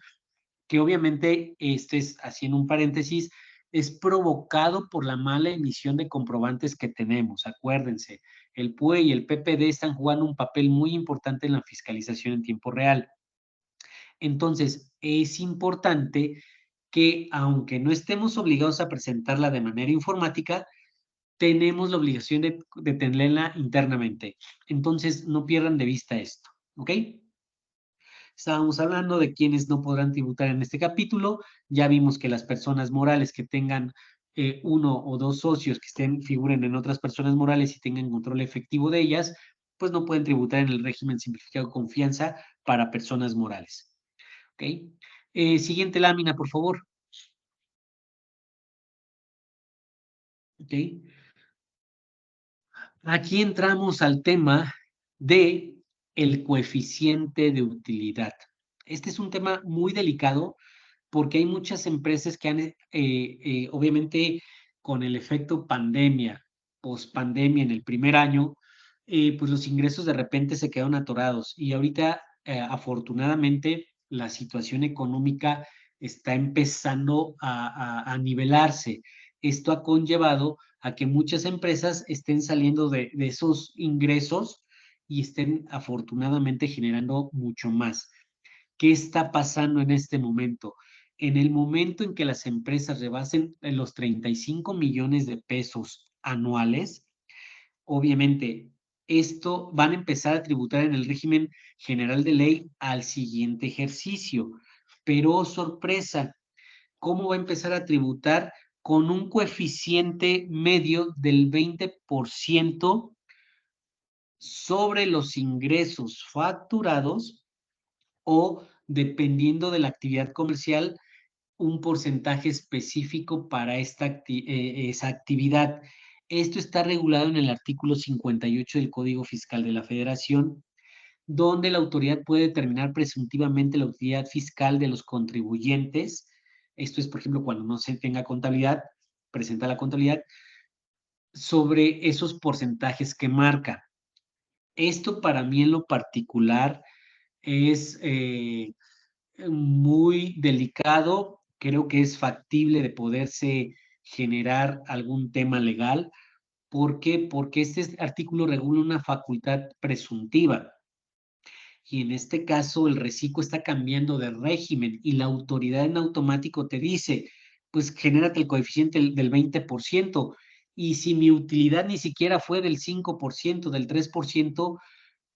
que obviamente, este es, haciendo un paréntesis, es provocado por la mala emisión de comprobantes que tenemos. Acuérdense, el PUE y el PPD están jugando un papel muy importante en la fiscalización en tiempo real. Entonces, es importante que, aunque no estemos obligados a presentarla de manera informática, tenemos la obligación de tenerla internamente. Entonces, no pierdan de vista esto, ¿ok? Estábamos hablando de quienes no podrán tributar en este capítulo. Ya vimos que las personas morales que tengan uno o dos socios que figuren en otras personas morales y tengan control efectivo de ellas, pues no pueden tributar en el régimen simplificado de confianza para personas morales. ¿Ok? Siguiente lámina, por favor. ¿Ok? Aquí entramos al tema de el coeficiente de utilidad. Este es un tema muy delicado porque hay muchas empresas que han, obviamente, con el efecto pandemia, post-pandemia en el primer año, pues los ingresos de repente se quedaron atorados y ahorita, afortunadamente, la situación económica está empezando a nivelarse. Esto ha conllevado a que muchas empresas estén saliendo de esos ingresos y estén afortunadamente generando mucho más. ¿Qué está pasando en este momento? En el momento en que las empresas rebasen los 35 millones de pesos anuales, obviamente esto van a empezar a tributar en el régimen general de ley al siguiente ejercicio. Pero, oh, sorpresa, ¿cómo va a empezar a tributar? Con un coeficiente medio del 20% sobre los ingresos facturados o, dependiendo de la actividad comercial, un porcentaje específico para esa actividad. Esto está regulado en el artículo 58 del Código Fiscal de la Federación, donde la autoridad puede determinar presuntivamente la utilidad fiscal de los contribuyentes. Esto es, por ejemplo, cuando no se tenga contabilidad, presenta la contabilidad sobre esos porcentajes que marca. Esto para mí en lo particular es muy delicado. Creo que es factible de poderse generar algún tema legal. ¿Por qué? Porque este artículo regula una facultad presuntiva. Y en este caso el reciclo está cambiando de régimen y la autoridad en automático te dice, pues genérate el coeficiente del 20%. Y si mi utilidad ni siquiera fue del 5%, del 3%,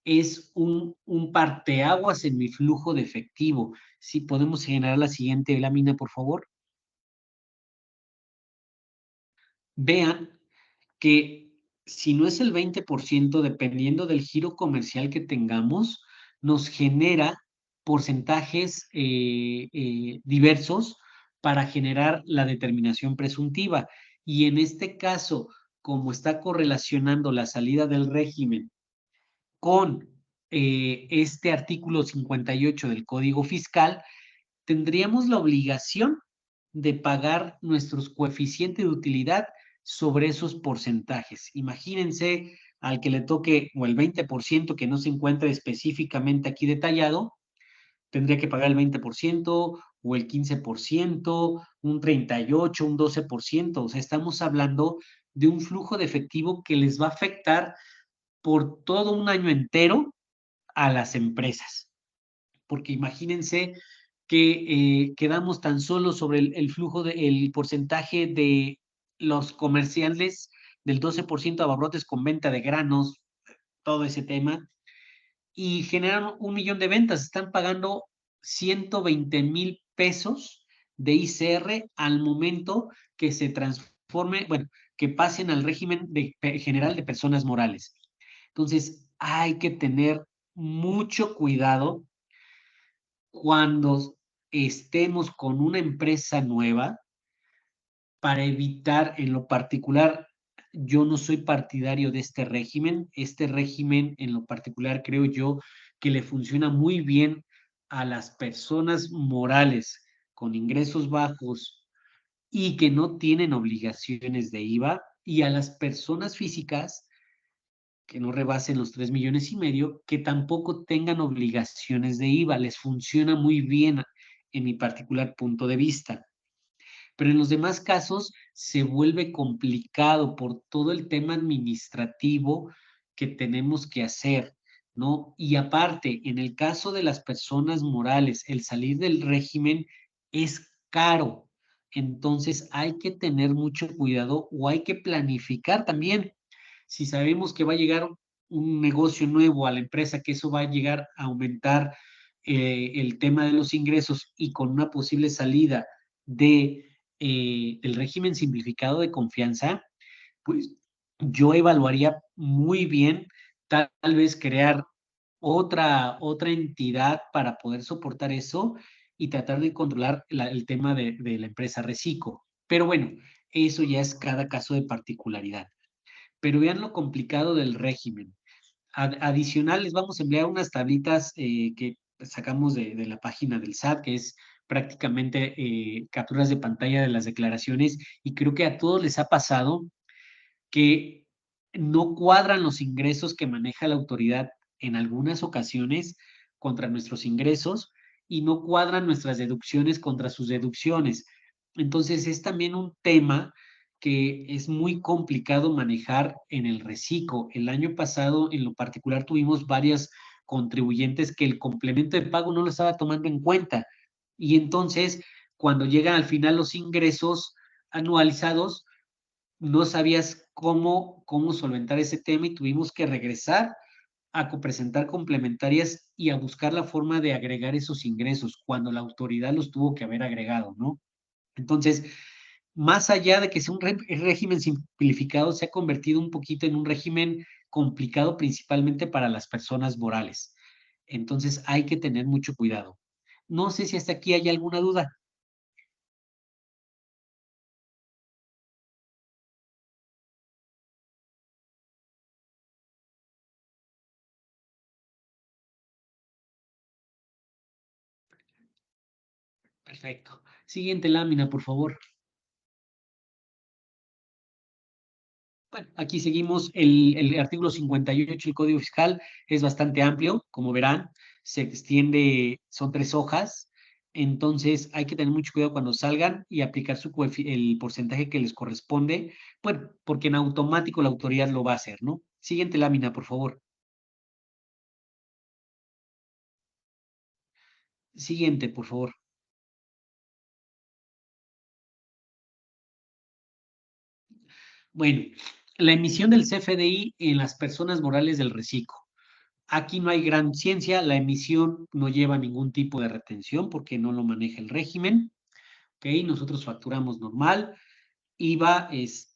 es un parteaguas en mi flujo de efectivo. Si podemos generar la siguiente lámina, por favor. Vean que si no es el 20%, dependiendo del giro comercial que tengamos, nos genera porcentajes diversos para generar la determinación presuntiva. Y en este caso, como está correlacionando la salida del régimen con este artículo 58 del Código Fiscal, tendríamos la obligación de pagar nuestros coeficientes de utilidad sobre esos porcentajes. Imagínense al que le toque o el 20% que no se encuentra específicamente aquí detallado, tendría que pagar el 20% o el 15%, un 38%, un 12%. O sea, estamos hablando de un flujo de efectivo que les va a afectar por todo un año entero a las empresas. Porque imagínense que quedamos tan solo sobre el flujo, el porcentaje de los comerciales del 12% abarrotes con venta de granos, todo ese tema, y generan 1 millón de ventas. Están pagando 120,000 pesos de ICR al momento que se transforme, bueno, que pasen al régimen general de personas morales. Entonces, hay que tener mucho cuidado cuando estemos con una empresa nueva para evitar, en lo particular, yo no soy partidario de este régimen. Este régimen, en lo particular, creo yo que le funciona muy bien a las personas morales con ingresos bajos y que no tienen obligaciones de IVA, y a las personas físicas que no rebasen los 3,5 millones, que tampoco tengan obligaciones de IVA. Les funciona muy bien en mi particular punto de vista. Pero en los demás casos se vuelve complicado por todo el tema administrativo que tenemos que hacer, ¿no? Y aparte, en el caso de las personas morales, el salir del régimen es caro. Entonces hay que tener mucho cuidado o hay que planificar también. Si sabemos que va a llegar un negocio nuevo a la empresa, que eso va a llegar a aumentar el tema de los ingresos, y con una posible salida del régimen simplificado de confianza, pues yo evaluaría muy bien tal vez crear otra entidad para poder soportar eso y tratar de controlar el tema de la empresa Recico. Pero bueno, eso ya es cada caso de particularidad. Pero vean lo complicado del régimen. Adicional, les vamos a enviar unas tablitas que sacamos de la página del SAT, que es prácticamente capturas de pantalla de las declaraciones, y creo que a todos les ha pasado que no cuadran los ingresos que maneja la autoridad en algunas ocasiones contra nuestros ingresos, y no cuadran nuestras deducciones contra sus deducciones. Entonces es también un tema que es muy complicado manejar en el reciclo. El año pasado, en lo particular, tuvimos varias contribuyentes que el complemento de pago no lo estaba tomando en cuenta. Y entonces, cuando llegan al final los ingresos anualizados, no sabías cómo solventar ese tema, y tuvimos que regresar a presentar complementarias y a buscar la forma de agregar esos ingresos cuando la autoridad los tuvo que haber agregado, ¿no? Entonces, más allá de que sea un régimen simplificado, se ha convertido un poquito en un régimen complicado, principalmente para las personas morales. Entonces, hay que tener mucho cuidado. No sé si hasta aquí hay alguna duda. Perfecto. Siguiente lámina, por favor. Bueno, aquí seguimos el artículo 58 del Código Fiscal. Es bastante amplio, como verán, se extiende, son 3 hojas, entonces hay que tener mucho cuidado cuando salgan y aplicar el porcentaje que les corresponde, bueno, porque en automático la autoridad lo va a hacer, ¿no? Siguiente lámina, por favor. Siguiente, por favor. Bueno, la emisión del CFDI en las personas morales del reciclo. Aquí no hay gran ciencia, la emisión no lleva ningún tipo de retención porque no lo maneja el régimen. ¿Ok? Nosotros facturamos normal, IVA, es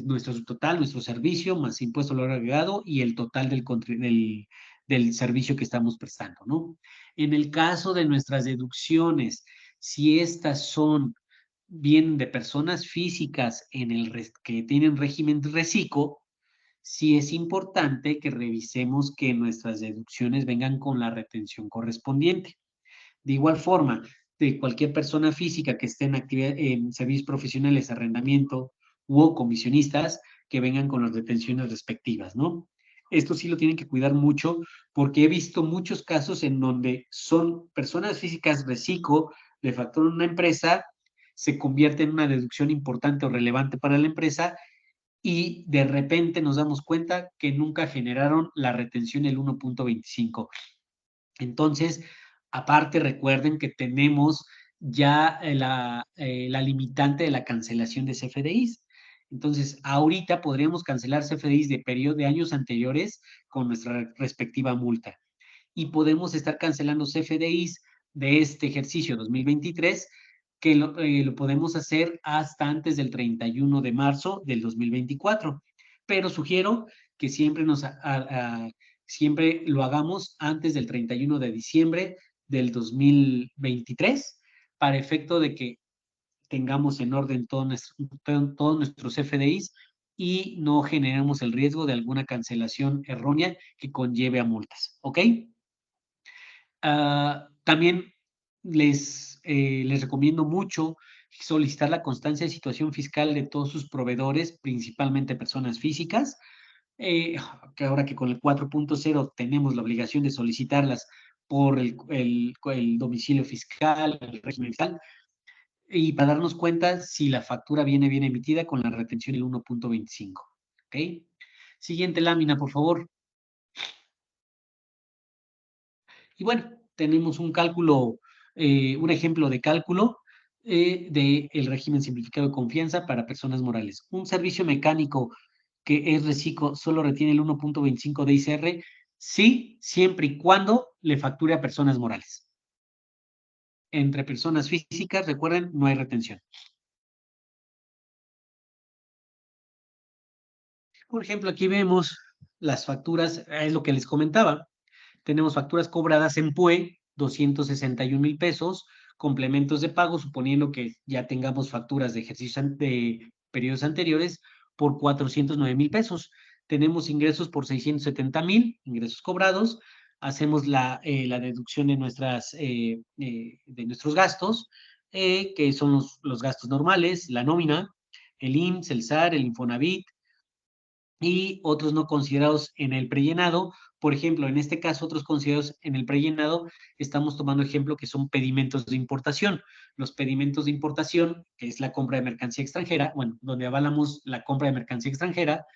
nuestro total, nuestro servicio, más impuesto al valor agregado y el total del servicio que estamos prestando, ¿no? En el caso de nuestras deducciones, si estas vienen de personas físicas que tienen régimen de reciclo, sí es importante que revisemos que nuestras deducciones vengan con la retención correspondiente. De igual forma, de cualquier persona física que esté en servicios profesionales, arrendamiento u comisionistas que vengan con las retenciones respectivas, ¿no? Esto sí lo tienen que cuidar mucho porque he visto muchos casos en donde son personas físicas reciclo, le facturan una empresa, se convierte en una deducción importante o relevante para la empresa y de repente nos damos cuenta que nunca generaron la retención el 1.25. Entonces, aparte recuerden que tenemos ya la limitante de la cancelación de CFDIs. Entonces, ahorita podríamos cancelar CFDIs de años anteriores con nuestra respectiva multa. Y podemos estar cancelando CFDIs de este ejercicio 2023, que lo podemos hacer hasta antes del 31 de marzo del 2024. Pero sugiero que siempre lo hagamos antes del 31 de diciembre del 2023, para efecto de que tengamos en orden todos nuestros FDIs y no generemos el riesgo de alguna cancelación errónea que conlleve a multas. ¿Ok? También les recomiendo mucho solicitar la constancia de situación fiscal de todos sus proveedores, principalmente personas físicas, que ahora que con el 4.0 tenemos la obligación de solicitarlas por el domicilio fiscal, el régimen fiscal, y para darnos cuenta si la factura viene bien emitida con la retención del 1.25. ¿Ok? Siguiente lámina, por favor. Y bueno, tenemos un cálculo, un ejemplo de cálculo del régimen simplificado de confianza para personas morales. Un servicio mecánico que es reciclo solo retiene el 1.25 de ICR, sí, siempre y cuando le facture a personas morales. Entre personas físicas, recuerden, no hay retención. Por ejemplo, aquí vemos las facturas, es lo que les comentaba. Tenemos facturas cobradas en PUE, 261,000 pesos, complementos de pago, suponiendo que ya tengamos facturas de ejercicios de periodos anteriores, por 409,000 pesos. Tenemos ingresos por 670,000, ingresos cobrados. Hacemos la deducción de de nuestros gastos, que son los gastos normales, la nómina, el IMSS, el SAR, el Infonavit, y otros no considerados en el prellenado. Por ejemplo, en este caso, otros considerados en el prellenado, estamos tomando ejemplo que son pedimentos de importación. Los pedimentos de importación, que es la compra de mercancía extranjera, bueno, donde avalamos la compra de mercancía extranjera,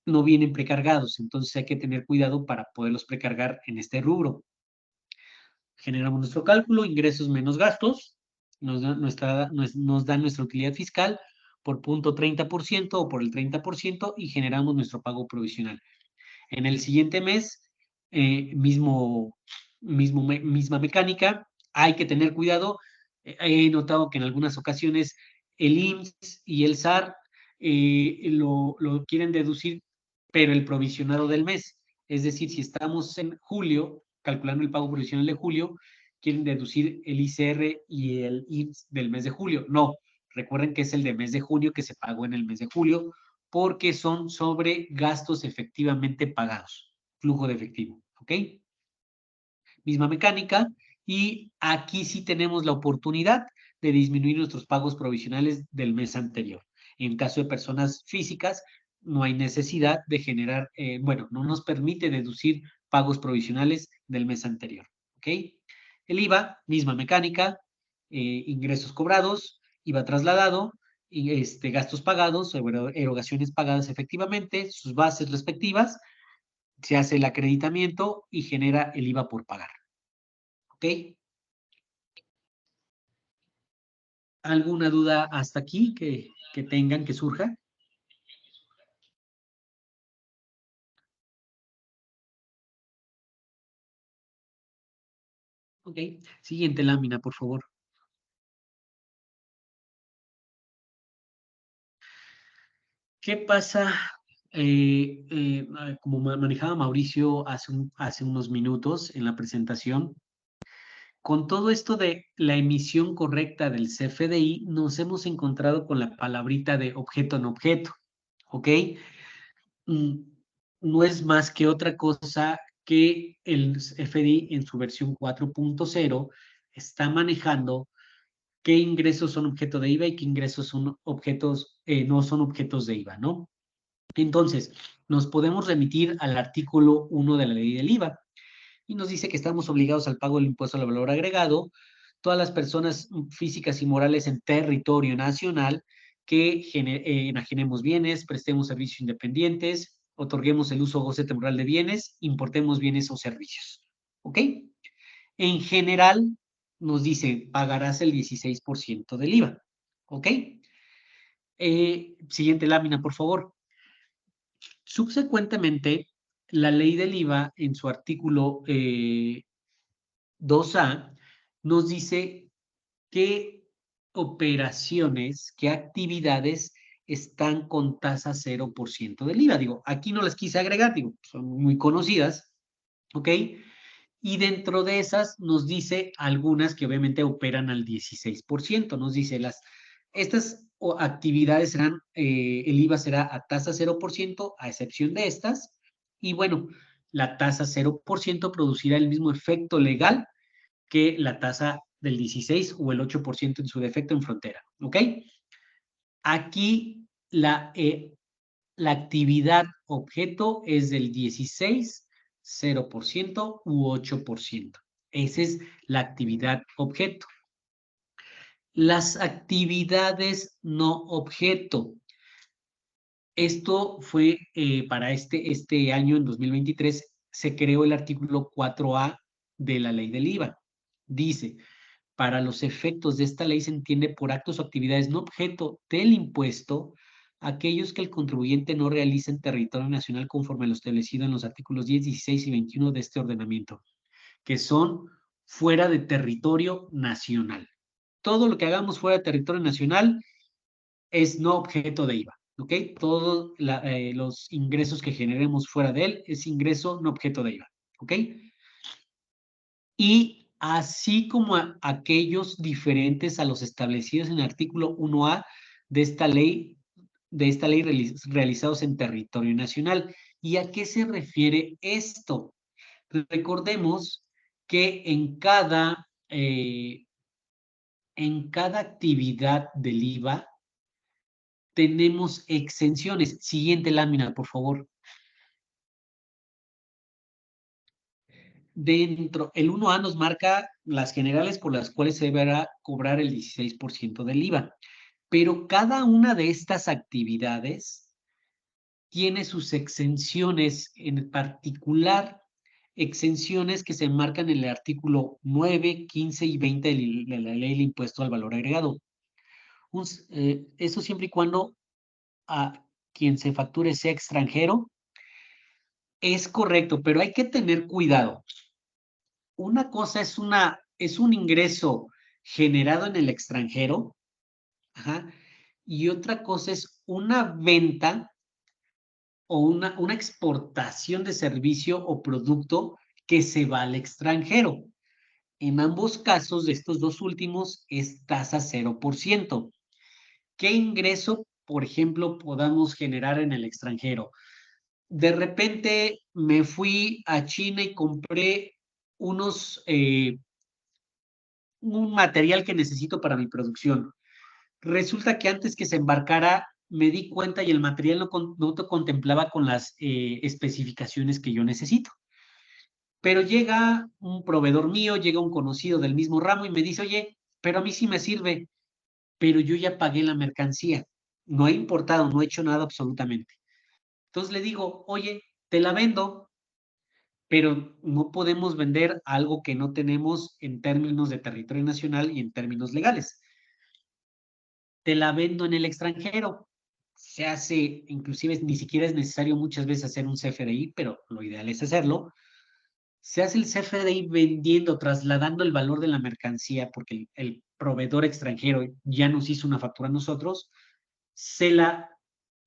no vienen precargados, entonces hay que tener cuidado para poderlos precargar en este rubro. Generamos nuestro cálculo, ingresos menos gastos, nos da nuestra utilidad fiscal por 0.30% o por el 30% y generamos nuestro pago provisional. En el siguiente mes, misma mecánica, hay que tener cuidado. He notado que en algunas ocasiones el IMSS y el SAR lo quieren deducir, pero el provisionado del mes. Es decir, si estamos en julio, calculando el pago provisional de julio, quieren deducir el ICR y el IMSS del mes de julio. No, recuerden que es el de mes de junio que se pagó en el mes de julio, porque son sobre gastos efectivamente pagados, flujo de efectivo, ¿ok? Misma mecánica, y aquí sí tenemos la oportunidad de disminuir nuestros pagos provisionales del mes anterior. En caso de personas físicas, no hay necesidad de generar, bueno, no nos permite deducir pagos provisionales del mes anterior, ¿ok? El IVA, misma mecánica, ingresos cobrados, IVA trasladado, y gastos pagados, erogaciones pagadas efectivamente, sus bases respectivas, se hace el acreditamiento y genera el IVA por pagar. ¿Ok? ¿Alguna duda hasta aquí que tengan, que surja? Ok. Siguiente lámina, por favor. ¿Qué pasa? Como manejaba Mauricio hace unos minutos en la presentación, con todo esto de la emisión correcta del CFDI, nos hemos encontrado con la palabrita de objeto en objeto, ¿ok? No es más que otra cosa que el CFDI en su versión 4.0 está manejando qué ingresos son objeto de IVA y qué ingresos son objetos, no son objetos de IVA, ¿no? Entonces, nos podemos remitir al artículo 1 de la ley del IVA y nos dice que estamos obligados al pago del impuesto al valor agregado todas las personas físicas y morales en territorio nacional que enajenemos bienes, prestemos servicios independientes, otorguemos el uso o goce temporal de bienes, importemos bienes o servicios. ¿Ok? En general, nos dice, pagarás el 16% del IVA. ¿Ok? Siguiente lámina, por favor. Subsecuentemente, la ley del IVA, en su artículo 2A, nos dice qué operaciones, qué actividades están con tasa 0% del IVA. Digo, aquí no las quise agregar, digo, son muy conocidas, ¿ok? Y dentro de esas nos dice algunas que obviamente operan al 16%. Nos dice estas actividades serán, el IVA será a tasa 0%, a excepción de estas. Y bueno, la tasa 0% producirá el mismo efecto legal que la tasa del 16 o el 8% en su defecto en frontera. ¿Ok? Aquí la actividad objeto es del 16, 0% u 8%. Esa es la actividad objeto. Las actividades no objeto. Esto fue para este año, en 2023, se creó el artículo 4A de la ley del IVA. Dice, para los efectos de esta ley se entiende por actos o actividades no objeto del impuesto aquellos que el contribuyente no realiza en territorio nacional conforme a lo establecido en los artículos 10, 16 y 21 de este ordenamiento, que son fuera de territorio nacional. Todo lo que hagamos fuera de territorio nacional es no objeto de IVA, ¿ok? Todos los ingresos que generemos fuera de él es ingreso no objeto de IVA, ¿ok? Y así como aquellos diferentes a los establecidos en el artículo 1A de esta ley realizados en territorio nacional. ¿Y a qué se refiere esto? Recordemos que en cada actividad del IVA tenemos exenciones. Siguiente lámina, por favor. El 1A nos marca las generales por las cuales se deberá cobrar el 16% del IVA, pero cada una de estas actividades tiene sus exenciones, en particular exenciones que se marcan en el artículo 9, 15 y 20 de la ley del impuesto al valor agregado. Eso siempre y cuando a quien se facture sea extranjero. Es correcto, pero hay que tener cuidado. Una cosa es un ingreso generado en el extranjero, ajá, y otra cosa es una venta o una exportación de servicio o producto que se va al extranjero. En ambos casos, de estos dos últimos, es tasa 0%. ¿Qué ingreso, por ejemplo, podamos generar en el extranjero? De repente me fui a China y compré un material que necesito para mi producción. Resulta que antes que se embarcara me di cuenta y el material no contemplaba con las especificaciones que yo necesito. Pero llega un proveedor mío, llega un conocido del mismo ramo y me dice, oye, pero a mí sí me sirve, pero yo ya pagué la mercancía, no he importado, no he hecho nada absolutamente. Entonces le digo, oye, te la vendo, pero no podemos vender algo que no tenemos en términos de territorio nacional y en términos legales. Te la vendo en el extranjero. Se hace, inclusive ni siquiera es necesario muchas veces hacer un CFDI, pero lo ideal es hacerlo. Se hace el CFDI vendiendo, trasladando el valor de la mercancía, porque el proveedor extranjero ya nos hizo una factura a nosotros, se la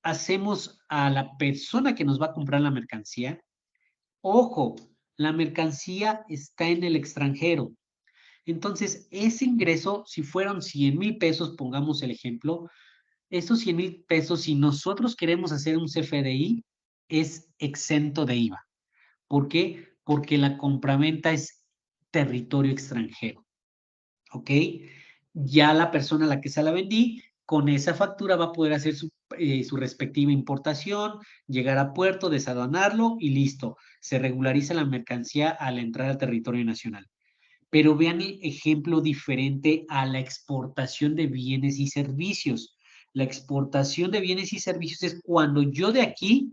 hacemos a la persona que nos va a comprar la mercancía. Ojo, la mercancía está en el extranjero. Entonces, ese ingreso, si fueron 100,000 pesos, pongamos el ejemplo, esos 100,000 pesos, si nosotros queremos hacer un CFDI, es exento de IVA. ¿Por qué? Porque la compraventa es territorio extranjero. ¿ok? Ya la persona a la que se la vendí, con esa factura va a poder hacer su respectiva importación, llegar a puerto, desaduanarlo y listo. Se regulariza la mercancía al entrar al territorio nacional. Pero vean el ejemplo diferente a la exportación de bienes y servicios. La exportación de bienes y servicios es cuando yo de aquí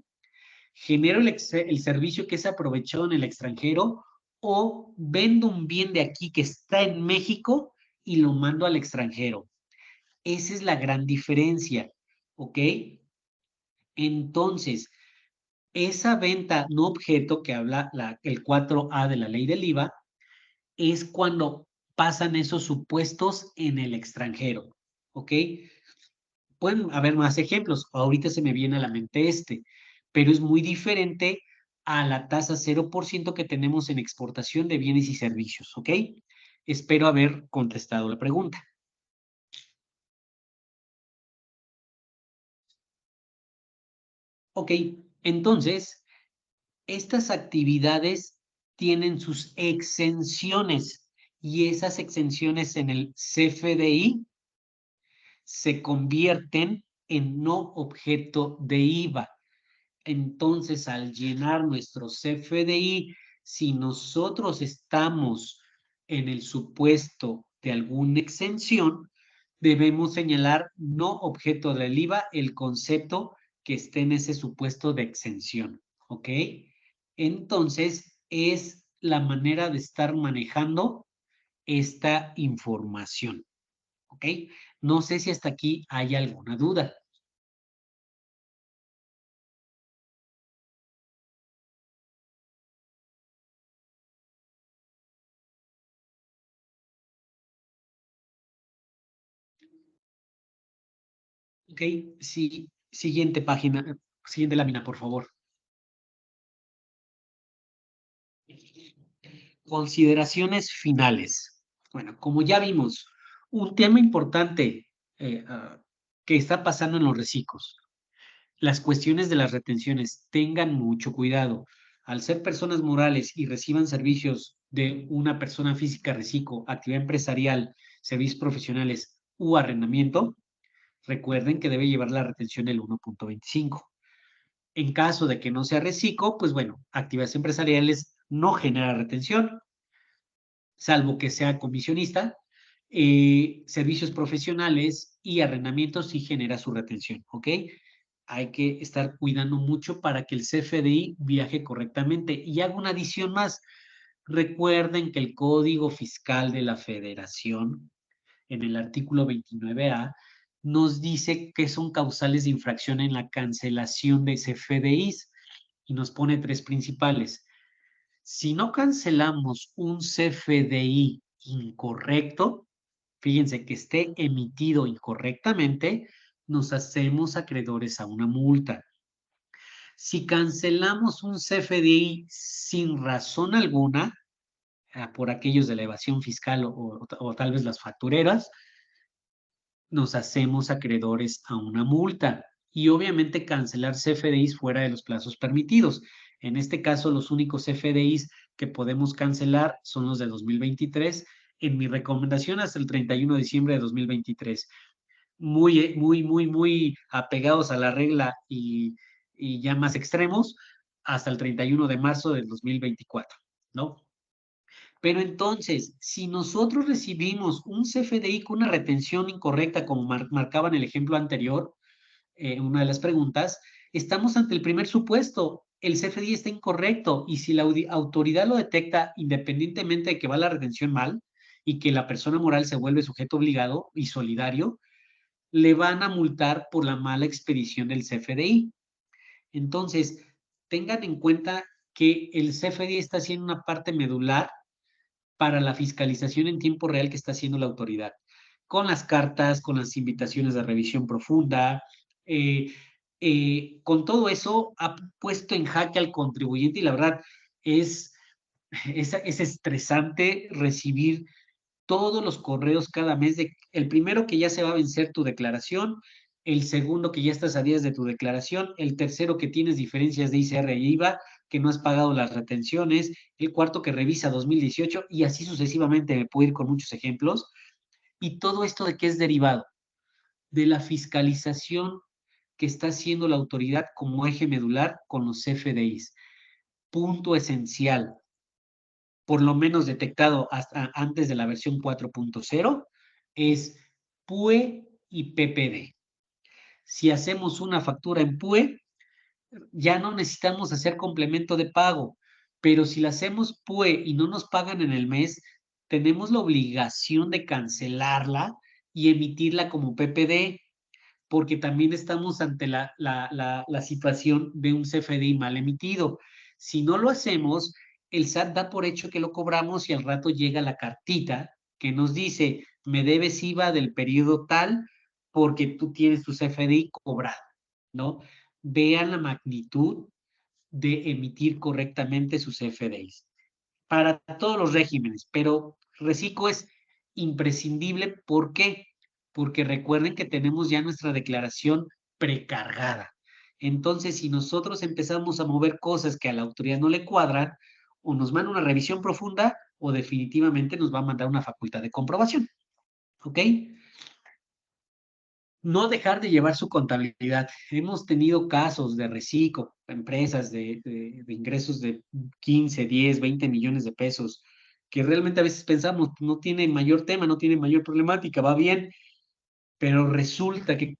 genero el servicio que es aprovechado en el extranjero o vendo un bien de aquí que está en México y lo mando al extranjero. Esa es la gran diferencia, ¿ok? Entonces, esa venta no objeto que habla el 4A de la ley del IVA es cuando pasan esos supuestos en el extranjero, ¿ok? Pueden haber más ejemplos, ahorita se me viene a la mente pero es muy diferente a la tasa 0% que tenemos en exportación de bienes y servicios, ¿ok? Espero haber contestado la pregunta. Ok, entonces, estas actividades tienen sus exenciones y esas exenciones en el CFDI se convierten en no objeto de IVA. Entonces, al llenar nuestro CFDI, si nosotros estamos en el supuesto de alguna exención, debemos señalar no objeto del IVA el concepto que esté en ese supuesto de exención, ¿ok? Entonces, es la manera de estar manejando esta información, ¿ok? No sé si hasta aquí hay alguna duda. Ok, sí, siguiente página, siguiente lámina, por favor. Consideraciones finales. Bueno, como ya vimos, un tema importante que está pasando en los reciclos, las cuestiones de las retenciones, tengan mucho cuidado. Al ser personas morales y reciban servicios de una persona física reciclo, actividad empresarial, servicios profesionales u arrendamiento, recuerden que debe llevar la retención del 1.25. En caso de que no sea reciclo, pues bueno, actividades empresariales no genera retención, salvo que sea comisionista. Servicios profesionales y arrendamientos sí genera su retención, ¿ok? Hay que estar cuidando mucho para que el CFDI viaje correctamente. Y hago una adición más. Recuerden que el Código Fiscal de la Federación, en el artículo 29A, nos dice que son causales de infracción en la cancelación de CFDIs y nos pone tres principales. Si no cancelamos un CFDI incorrecto, fíjense que esté emitido incorrectamente, nos hacemos acreedores a una multa. Si cancelamos un CFDI sin razón alguna, por aquellos de la evasión fiscal o tal vez las factureras, nos hacemos acreedores a una multa y obviamente cancelar CFDIs fuera de los plazos permitidos. En este caso, los únicos CFDIs que podemos cancelar son los de 2023. En mi recomendación, hasta el 31 de diciembre de 2023. Muy apegados a la regla y ya más extremos, hasta el 31 de marzo del 2024, ¿no? Pero entonces, si nosotros recibimos un CFDI con una retención incorrecta, como marcaba en el ejemplo anterior, una de las preguntas, estamos ante el primer supuesto. El CFDI está incorrecto y si la autoridad lo detecta independientemente de que va la retención mal y que la persona moral se vuelve sujeto obligado y solidario, le van a multar por la mala expedición del CFDI. Entonces, tengan en cuenta que el CFDI está siendo una parte medular para la fiscalización en tiempo real que está haciendo la autoridad, con las cartas, con las invitaciones de revisión profunda, con todo eso ha puesto en jaque al contribuyente y la verdad es estresante recibir todos los correos cada mes de el primero que ya se va a vencer tu declaración, el segundo que ya estás a días de tu declaración, el tercero que tienes diferencias de ICR y IVA, que no has pagado las retenciones, el cuarto que revisa 2018 y así sucesivamente me puedo ir con muchos ejemplos. ¿Y todo esto de qué es derivado? De la fiscalización que está haciendo la autoridad como eje medular con los CFDIs. Punto esencial, por lo menos detectado hasta antes de la versión 4.0, es PUE y PPD. Si hacemos una factura en PUE, ya no necesitamos hacer complemento de pago, pero si la hacemos PUE y no nos pagan en el mes, tenemos la obligación de cancelarla y emitirla como PPD, porque también estamos ante la situación de un CFDI mal emitido. Si no lo hacemos, el SAT da por hecho que lo cobramos y al rato llega la cartita que nos dice, me debes IVA del periodo tal porque tú tienes tu CFDI cobrado, ¿no? Vean la magnitud de emitir correctamente sus CFDIs para todos los regímenes, pero Reciclo es imprescindible. ¿Por qué? Porque recuerden que tenemos ya nuestra declaración precargada. Entonces, si nosotros empezamos a mover cosas que a la autoridad no le cuadran, o nos manda una revisión profunda, o definitivamente nos va a mandar una facultad de comprobación. ¿Ok? No dejar de llevar su contabilidad. Hemos tenido casos de Reciclo, empresas de ingresos de 15, 10, 20 millones de pesos, que realmente a veces pensamos, no tiene mayor tema, no tiene mayor problemática, va bien, pero resulta que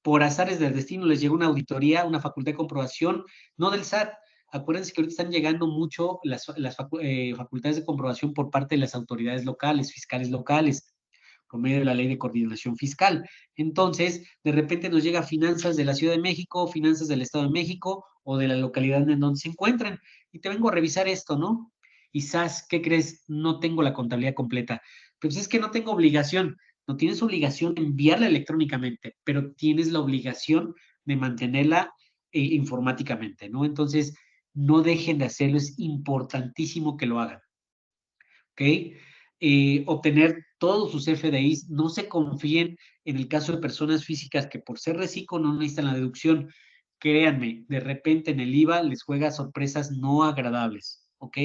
por azares del destino les llegó una auditoría, una facultad de comprobación, no del SAT. Acuérdense que ahorita están llegando mucho las facultades de comprobación por parte de las autoridades locales, fiscales locales, por medio de la Ley de Coordinación Fiscal. Entonces, de repente nos llega finanzas de la Ciudad de México, finanzas del Estado de México o de la localidad en donde se encuentran. Y te vengo a revisar esto, ¿no? Y SAS, ¿qué crees? No tengo la contabilidad completa. Pues es que no tengo obligación. No tienes obligación de enviarla electrónicamente, pero tienes la obligación de mantenerla informáticamente, ¿no? Entonces, no dejen de hacerlo, es importantísimo que lo hagan. ¿Ok? Obtener todos sus FDIs, no se confíen en el caso de personas físicas que por ser reciclo no necesitan la deducción. Créanme, de repente en el IVA les juega sorpresas no agradables, ¿ok?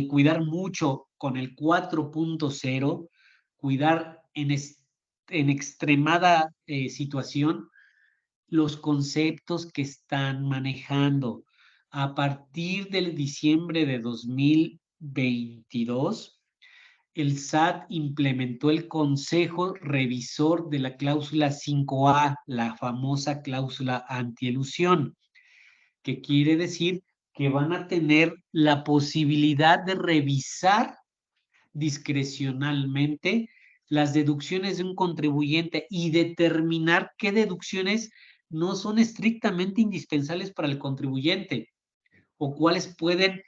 Cuidar mucho con el 4.0, cuidar en extremada situación los conceptos que están manejando. A partir del diciembre de 2022, el SAT implementó el Consejo Revisor de la cláusula 5A, la famosa cláusula antielusión, que quiere decir que van a tener la posibilidad de revisar discrecionalmente las deducciones de un contribuyente y determinar qué deducciones no son estrictamente indispensables para el contribuyente o cuáles pueden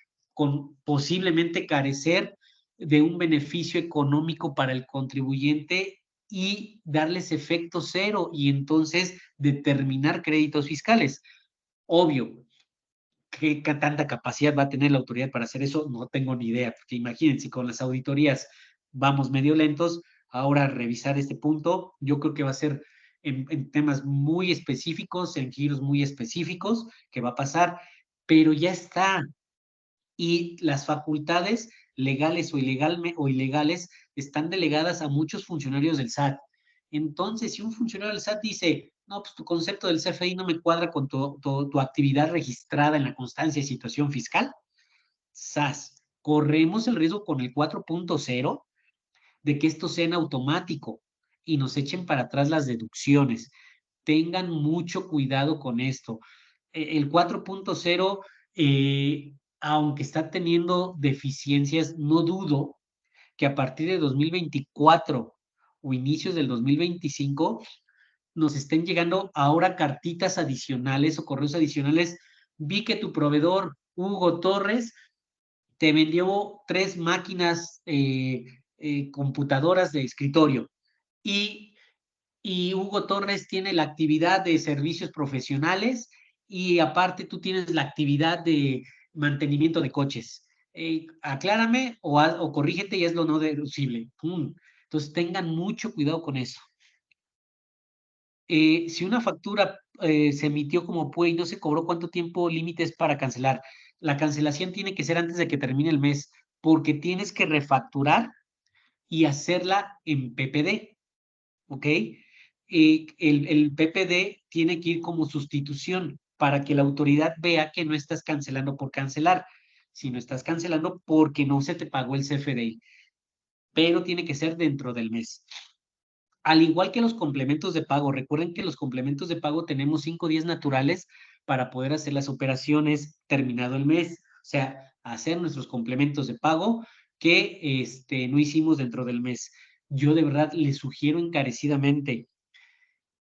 posiblemente carecer de un beneficio económico para el contribuyente y darles efecto cero y entonces determinar créditos fiscales. Obvio, ¿qué tanta capacidad va a tener la autoridad para hacer eso? No tengo ni idea, porque imagínense, con las auditorías vamos medio lentos, ahora revisar este punto, yo creo que va a ser en temas muy específicos, en giros muy específicos, que va a pasar, pero ya está. Y las facultades legales o ilegales están delegadas a muchos funcionarios del SAT. Entonces, si un funcionario del SAT dice, no, pues tu concepto del CFI no me cuadra con tu actividad registrada en la constancia de situación fiscal, ¡zas! Corremos el riesgo con el 4.0 de que esto sea en automático y nos echen para atrás las deducciones. Tengan mucho cuidado con esto. El 4.0, aunque está teniendo deficiencias, no dudo que a partir de 2024 o inicios del 2025 nos estén llegando ahora cartitas adicionales o correos adicionales. Vi que tu proveedor, Hugo Torres, te vendió 3 máquinas computadoras de escritorio y Hugo Torres tiene la actividad de servicios profesionales y aparte tú tienes la actividad de mantenimiento de coches. Aclárame o corrígete y es lo no deducible. Entonces tengan mucho cuidado con eso. Si una factura se emitió como PUE y no se cobró, ¿cuánto tiempo límite es para cancelar? La cancelación tiene que ser antes de que termine el mes, porque tienes que refacturar y hacerla en PPD, ¿ok? El PPD tiene que ir como sustitución para que la autoridad vea que no estás cancelando por cancelar, sino estás cancelando porque no se te pagó el CFDI, pero tiene que ser dentro del mes. Al igual que los complementos de pago, recuerden que los complementos de pago tenemos 5 días naturales para poder hacer las operaciones terminado el mes, o sea, hacer nuestros complementos de pago que no hicimos dentro del mes. Yo de verdad les sugiero encarecidamente,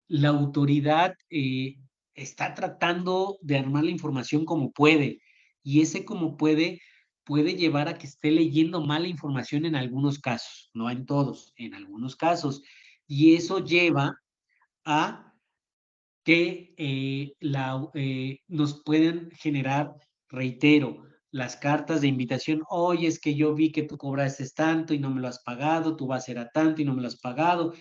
la autoridad está tratando de armar la información como puede, y ese como puede llevar a que esté leyendo mala información en algunos casos, no en todos, en algunos casos, y eso lleva a que nos pueden generar, reitero, las cartas de invitación. Oye, es que yo vi que tú cobraste tanto y no me lo has pagado, tú vas a ir a tanto y no me lo has pagado.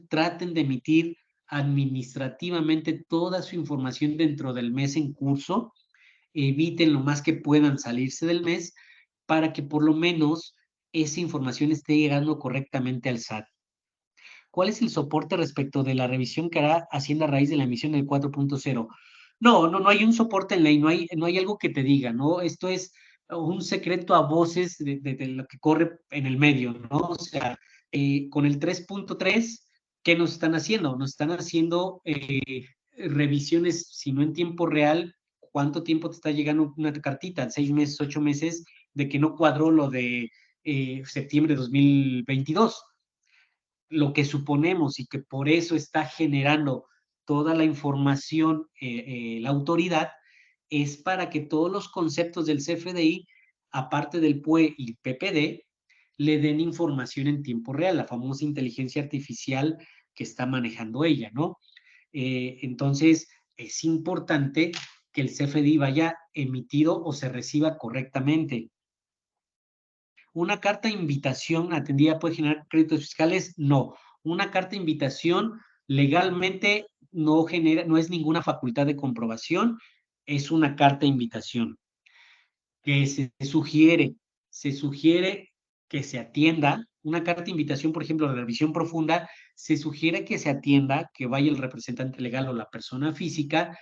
Traten de emitir administrativamente toda su información dentro del mes en curso, eviten lo más que puedan salirse del mes para que por lo menos esa información esté llegando correctamente al SAT. ¿Cuál es el soporte respecto de la revisión que hará Hacienda a raíz de la emisión del 4.0? No hay un soporte en ley, no hay algo que te diga, ¿no? Esto es un secreto a voces de lo que corre en el medio, ¿no? O sea, con el 3.3, ¿qué nos están haciendo? Nos están haciendo revisiones, si no en tiempo real, ¿cuánto tiempo te está llegando una cartita? 6 meses, 8 meses de que no cuadró lo de septiembre de 2022. Lo que suponemos y que por eso está generando toda la información la autoridad, es para que todos los conceptos del CFDI, aparte del PUE y PPD, le den información en tiempo real, la famosa inteligencia artificial que está manejando ella, ¿no? Entonces, es importante que el CFDI vaya emitido o se reciba correctamente. ¿Una carta de invitación atendida puede generar créditos fiscales? No. Una carta de invitación legalmente no es ninguna facultad de comprobación, es una carta de invitación que se sugiere que se atienda. Una carta de invitación, por ejemplo, de revisión profunda, se sugiere que se atienda, que vaya el representante legal o la persona física,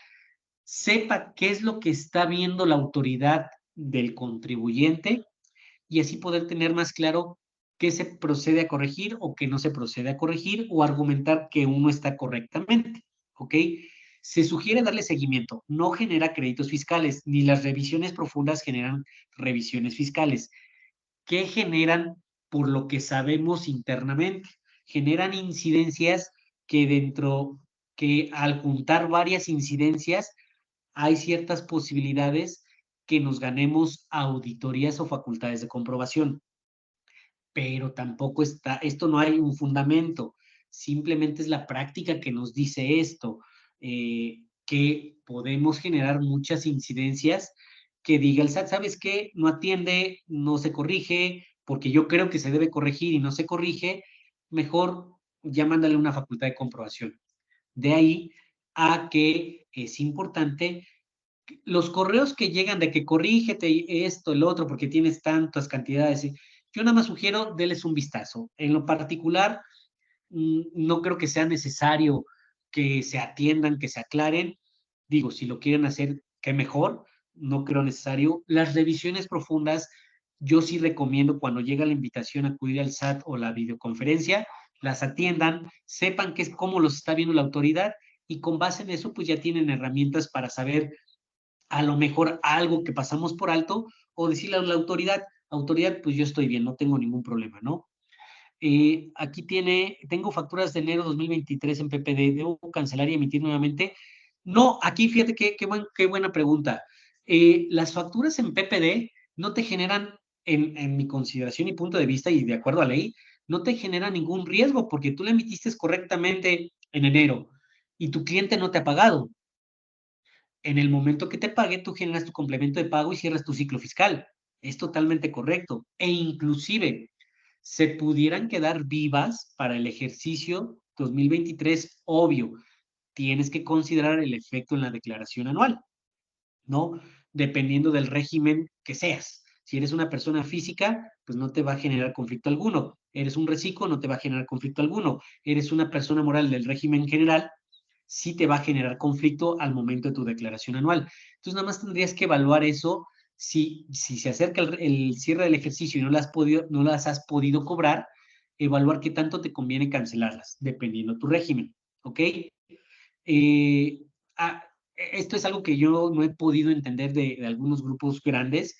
sepa qué es lo que está viendo la autoridad del contribuyente, y así poder tener más claro qué se procede a corregir o qué no se procede a corregir, o argumentar que uno está correctamente, ¿ok? Se sugiere darle seguimiento. No genera créditos fiscales, ni las revisiones profundas generan revisiones fiscales. ¿Qué generan? Por lo que sabemos internamente, generan incidencias que al juntar varias incidencias hay ciertas posibilidades que nos ganemos auditorías o facultades de comprobación, pero tampoco esto no hay un fundamento, simplemente es la práctica que nos dice esto, que podemos generar muchas incidencias que diga el SAT, ¿sabes qué? No atiende, no se corrige, porque yo creo que se debe corregir y no se corrige, mejor ya mándale una facultad de comprobación. De ahí a que es importante los correos que llegan de que corrígete esto, el otro, porque tienes tantas cantidades. Yo nada más sugiero, déles un vistazo. En lo particular, no creo que sea necesario que se atiendan, que se aclaren. Digo, si lo quieren hacer, qué mejor. No creo necesario. Las revisiones profundas, yo sí recomiendo cuando llega la invitación a acudir al SAT o la videoconferencia, las atiendan, sepan cómo los está viendo la autoridad, y con base en eso, pues ya tienen herramientas para saber a lo mejor algo que pasamos por alto, o decirle a la autoridad, pues yo estoy bien, no tengo ningún problema, ¿no? Aquí tengo facturas de enero 2023 en PPD, ¿debo cancelar y emitir nuevamente? No, aquí fíjate qué buena pregunta. Las facturas en PPD no te generan, en mi consideración y punto de vista, y de acuerdo a ley, no te genera ningún riesgo, porque tú la emitiste correctamente en enero y tu cliente no te ha pagado. En el momento que te pague, tú generas tu complemento de pago y cierras tu ciclo fiscal. Es totalmente correcto. E inclusive se pudieran quedar vivas para el ejercicio 2023, obvio. Tienes que considerar el efecto en la declaración anual, ¿no? Dependiendo del régimen que seas. Si eres una persona física, pues no te va a generar conflicto alguno. Eres un reciclo, no te va a generar conflicto alguno. Eres una persona moral del régimen general, sí te va a generar conflicto al momento de tu declaración anual. Entonces, nada más tendrías que evaluar eso. Si se acerca el cierre del ejercicio y no las has podido cobrar, evaluar qué tanto te conviene cancelarlas, dependiendo de tu régimen, ¿ok? Eh, ah, esto es algo que yo no he podido entender de algunos grupos grandes.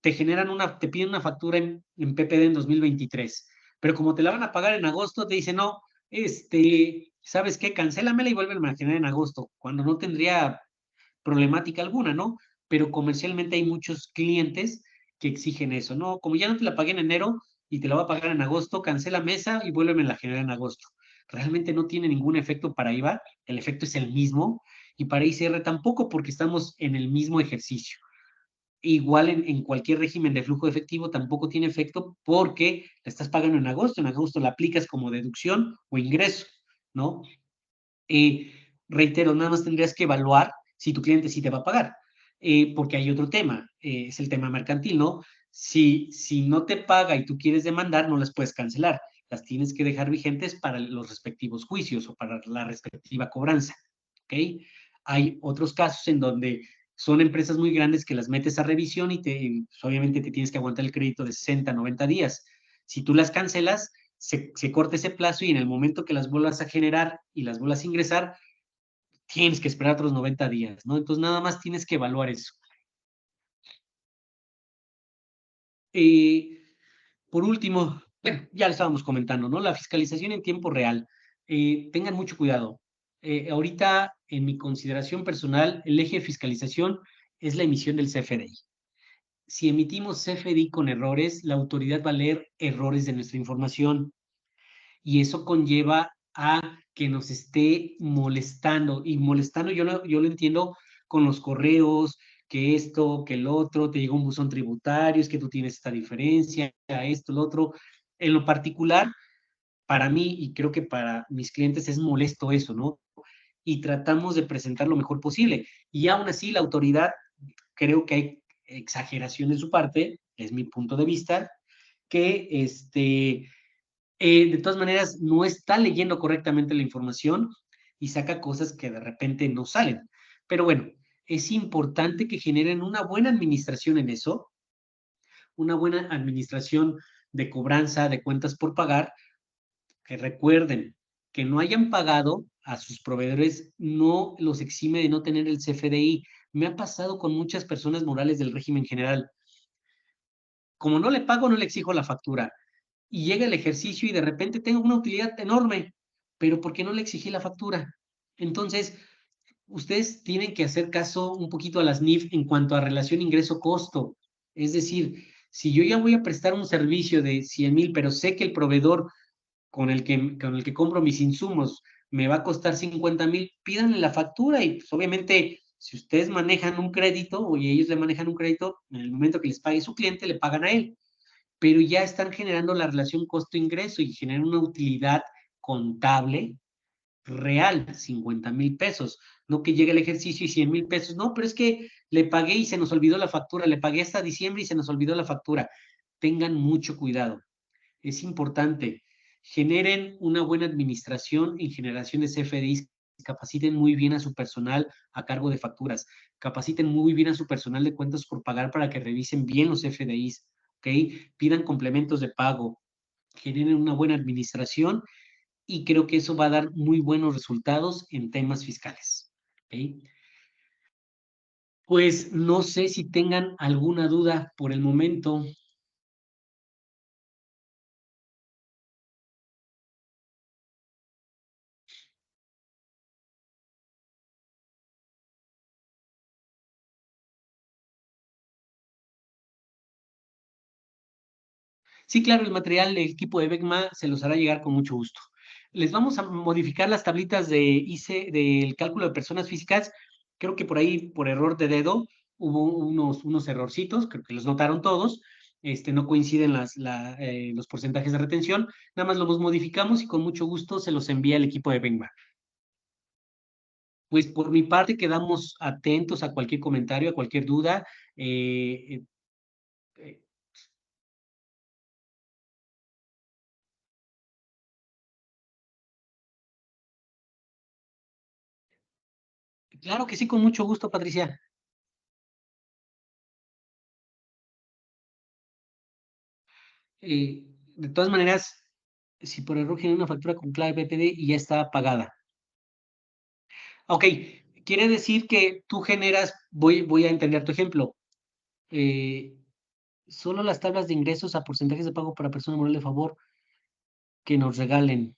Te piden una factura en PPD en 2023, pero como te la van a pagar en agosto, te dicen, no, ¿sabes qué? Cancélamela y vuélveme a generar en agosto, cuando no tendría problemática alguna, ¿no? Pero comercialmente hay muchos clientes que exigen eso, ¿no? Como ya no te la pagué en enero y te la voy a pagar en agosto, cancela mesa y vuélveme a generar en agosto. Realmente no tiene ningún efecto para IVA, el efecto es el mismo, y para ICR tampoco, porque estamos en el mismo ejercicio. Igual en cualquier régimen de flujo de efectivo tampoco tiene efecto porque la estás pagando en agosto la aplicas como deducción o ingreso, ¿no? Reitero, nada más tendrías que evaluar si tu cliente sí te va a pagar, porque hay otro tema, es el tema mercantil, ¿no? Si no te paga y tú quieres demandar, no las puedes cancelar, las tienes que dejar vigentes para los respectivos juicios o para la respectiva cobranza, ¿ok? Hay otros casos en donde son empresas muy grandes que las metes a revisión y pues, obviamente te tienes que aguantar el crédito de 60, 90 días. Si tú las cancelas, se corta ese plazo y en el momento que las vuelvas a generar y las vuelvas a ingresar, tienes que esperar otros 90 días, ¿no? Entonces nada más tienes que evaluar eso. Eh, por último, bueno, ya lo estábamos comentando, ¿no? La fiscalización en tiempo real. Tengan mucho cuidado. Ahorita, en mi consideración personal, el eje de fiscalización es la emisión del CFDI. Si emitimos CFDI con errores, la autoridad va a leer errores de nuestra información y eso conlleva a que nos esté molestando. Y molestando yo lo entiendo con los correos, que esto, que el otro, te llega un buzón tributario, es que tú tienes esta diferencia, esto, lo otro. En lo particular, para mí y creo que para mis clientes es molesto eso, ¿no? Y tratamos de presentar lo mejor posible. Y aún así la autoridad, creo que hay exageración de su parte, es mi punto de vista, que de todas maneras no está leyendo correctamente la información y saca cosas que de repente no salen. Pero bueno, es importante que generen una buena administración en eso, una buena administración de cobranza, de cuentas por pagar, que recuerden que no hayan pagado a sus proveedores no los exime de no tener el CFDI. Me ha pasado con muchas personas morales del régimen general. Como no le pago, no le exijo la factura. Y llega el ejercicio y de repente tengo una utilidad enorme, pero ¿por qué no le exigí la factura? Entonces, ustedes tienen que hacer caso un poquito a las NIF en cuanto a relación ingreso-costo. Es decir, si yo ya voy a prestar un servicio de 100,000, pero sé que el proveedor con el que compro mis insumos me va a costar 50,000, pídanle la factura y pues, obviamente si ustedes manejan un crédito o ellos le manejan un crédito, en el momento que les pague su cliente, le pagan a él, pero ya están generando la relación costo-ingreso y generan una utilidad contable real, 50,000 pesos. No que llegue el ejercicio y 100,000 pesos. No, pero es que le pagué y se nos olvidó la factura. Le pagué hasta diciembre y se nos olvidó la factura. Tengan mucho cuidado. Es importante. Generen una buena administración en generación de CFDIs. Capaciten muy bien a su personal a cargo de facturas. Capaciten muy bien a su personal de cuentas por pagar para que revisen bien los CFDIs. ¿Ok? Pidan complementos de pago. Generen una buena administración y creo que eso va a dar muy buenos resultados en temas fiscales. ¿Ok? Pues no sé si tengan alguna duda por el momento. Sí, claro, el material, el equipo de Becma se los hará llegar con mucho gusto. Les vamos a modificar las tablitas de ICE del cálculo de personas físicas. Creo que por ahí, por error de dedo, hubo unos errorcitos, creo que los notaron todos. No coinciden los porcentajes de retención. Nada más los modificamos y con mucho gusto se los envía el equipo de Becma. Pues por mi parte quedamos atentos a cualquier comentario, a cualquier duda. Claro que sí, con mucho gusto, Patricia. De todas maneras, si por error genera una factura con clave PPD y ya está pagada. Ok, quiere decir que tú generas, voy a entender tu ejemplo. eh, Solo las tablas de ingresos a porcentajes de pago para persona moral de favor que nos regalen.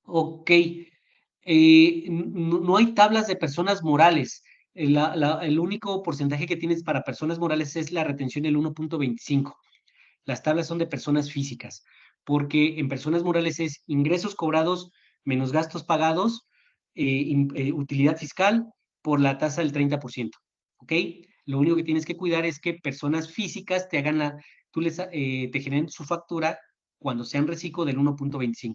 Ok, no hay tablas de personas morales. El único porcentaje que tienes para personas morales es la retención del 1.25. Las tablas son de personas físicas, porque en personas morales es ingresos cobrados menos gastos pagados, utilidad fiscal por la tasa del 30%. ¿Ok? Lo único que tienes que cuidar es que personas físicas te hagan te generen su factura cuando sean reciclo del 1.25.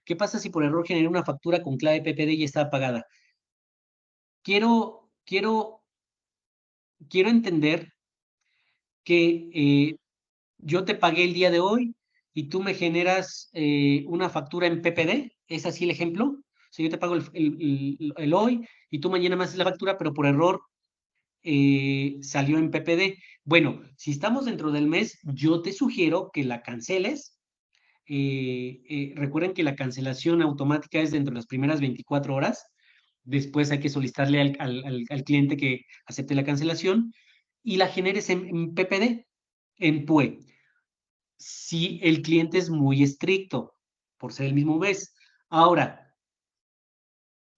¿Qué pasa si por error generé una factura con clave PPD y está pagada? Quiero entender que yo te pagué el día de hoy y tú me generas una factura en PPD. ¿Es así el ejemplo? O sea, yo te pago el hoy y tú mañana me haces la factura, pero por error salió en PPD. Bueno, si estamos dentro del mes, yo te sugiero que la canceles. Recuerden que la cancelación automática es dentro de las primeras 24 horas. Después hay que solicitarle al cliente que acepte la cancelación y la generes en PPD, en PUE. Si el cliente es muy estricto, por ser el mismo mes. Ahora,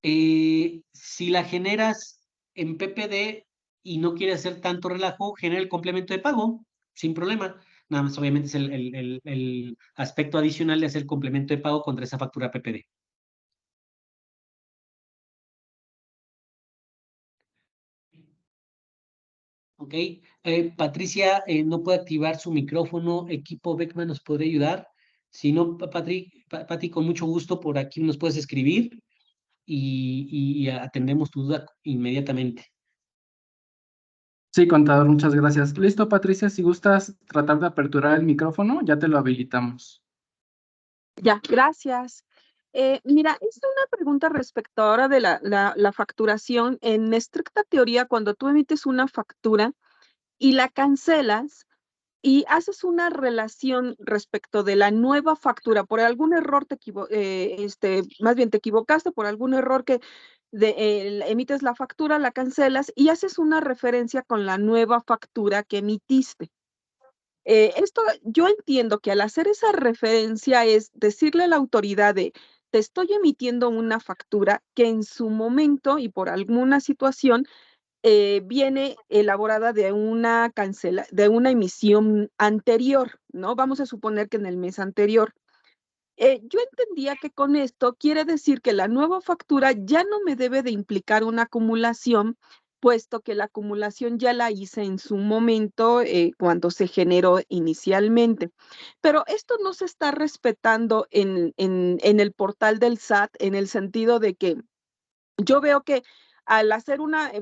si la generas en PPD y no quieres hacer tanto relajo, genera el complemento de pago, sin problema. Nada más, obviamente, es el aspecto adicional de hacer complemento de pago contra esa factura PPD. ¿Ok? Patricia no puede activar su micrófono. Equipo Beckman nos puede ayudar. Si no, Pati, con mucho gusto por aquí nos puedes escribir y atendemos tu duda inmediatamente. Sí, contador, muchas gracias. Listo, Patricia, si gustas tratar de aperturar el micrófono, ya te lo habilitamos. Ya, gracias. Mira, es una pregunta respecto ahora de la facturación. En estricta teoría, cuando tú emites una factura y la cancelas y haces una relación respecto de la nueva factura, por algún error más bien te equivocaste, por algún error que emites la factura, la cancelas y haces una referencia con la nueva factura que emitiste. Esto yo entiendo que al hacer esa referencia es decirle a la autoridad de, te estoy emitiendo una factura que en su momento y por alguna situación viene elaborada de de una emisión anterior, ¿no? Vamos a suponer que en el mes anterior. Yo entendía que con esto quiere decir que la nueva factura ya no me debe de implicar una acumulación, puesto que la acumulación ya la hice en su momento cuando se generó inicialmente. Pero esto no se está respetando en el portal del SAT en el sentido de que yo veo que al hacer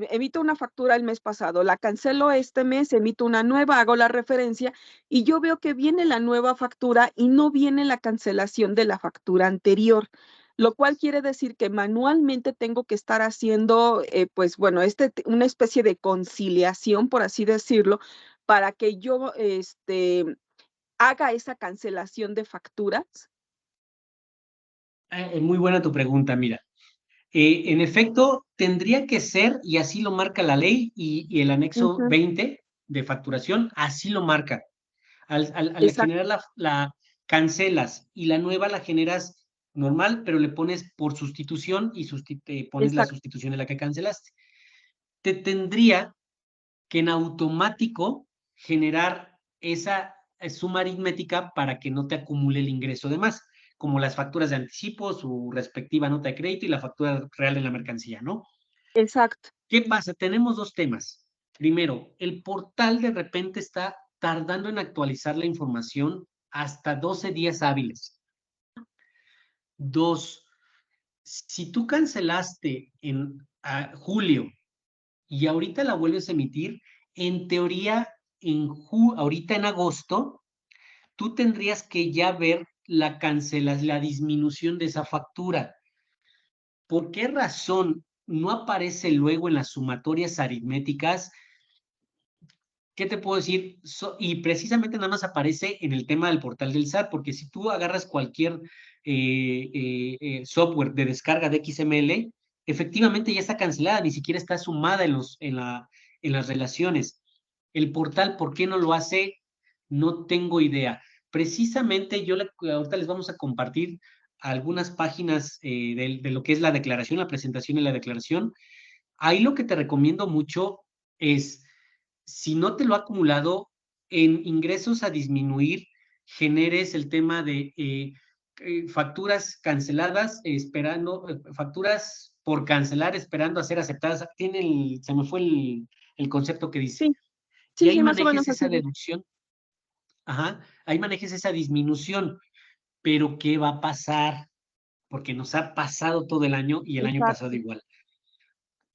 emito una factura el mes pasado, la cancelo este mes, emito una nueva, hago la referencia y yo veo que viene la nueva factura y no viene la cancelación de la factura anterior, lo cual quiere decir que manualmente tengo que estar haciendo, pues bueno, una especie de conciliación, por así decirlo, para que yo haga esa cancelación de facturas. Muy buena tu pregunta, mira. En efecto, tendría que ser, y así lo marca la ley y el anexo 20 de facturación, así lo marca. Al generar la cancelas y la nueva la generas normal, pero le pones por sustitución y pones la sustitución de la que cancelaste. Te tendría que en automático generar esa suma aritmética para que no te acumule el ingreso de más, como las facturas de anticipo, su respectiva nota de crédito y la factura real de la mercancía, ¿no? Exacto. ¿Qué pasa? Tenemos dos temas. Primero, el portal de repente está tardando en actualizar la información hasta 12 días hábiles. Dos, si tú cancelaste en julio y ahorita la vuelves a emitir, en teoría, ahorita en agosto, tú tendrías que ya ver la disminución de esa factura. ¿Por qué razón no aparece luego en las sumatorias aritméticas. ¿Qué te puedo decir? Y precisamente nada más aparece en el tema del portal del SAT, porque si tú agarras cualquier software de descarga de XML, efectivamente ya está cancelada, ni siquiera está sumada en las relaciones. El portal, ¿por qué no lo hace? No tengo idea. Precisamente ahorita les vamos a compartir algunas páginas de lo que es la declaración, la presentación y la declaración. Ahí lo que te recomiendo mucho es, si no te lo ha acumulado, en ingresos a disminuir, generes el tema de facturas canceladas, facturas por cancelar, esperando a ser aceptadas. Se me fue el concepto que dice. Sí, Y sí, ahí sí, más o manejes menos esa así. deducción. Ajá, ahí manejes esa disminución. Pero ¿qué va a pasar? Porque nos ha pasado todo el año y el año pasado Exacto. igual.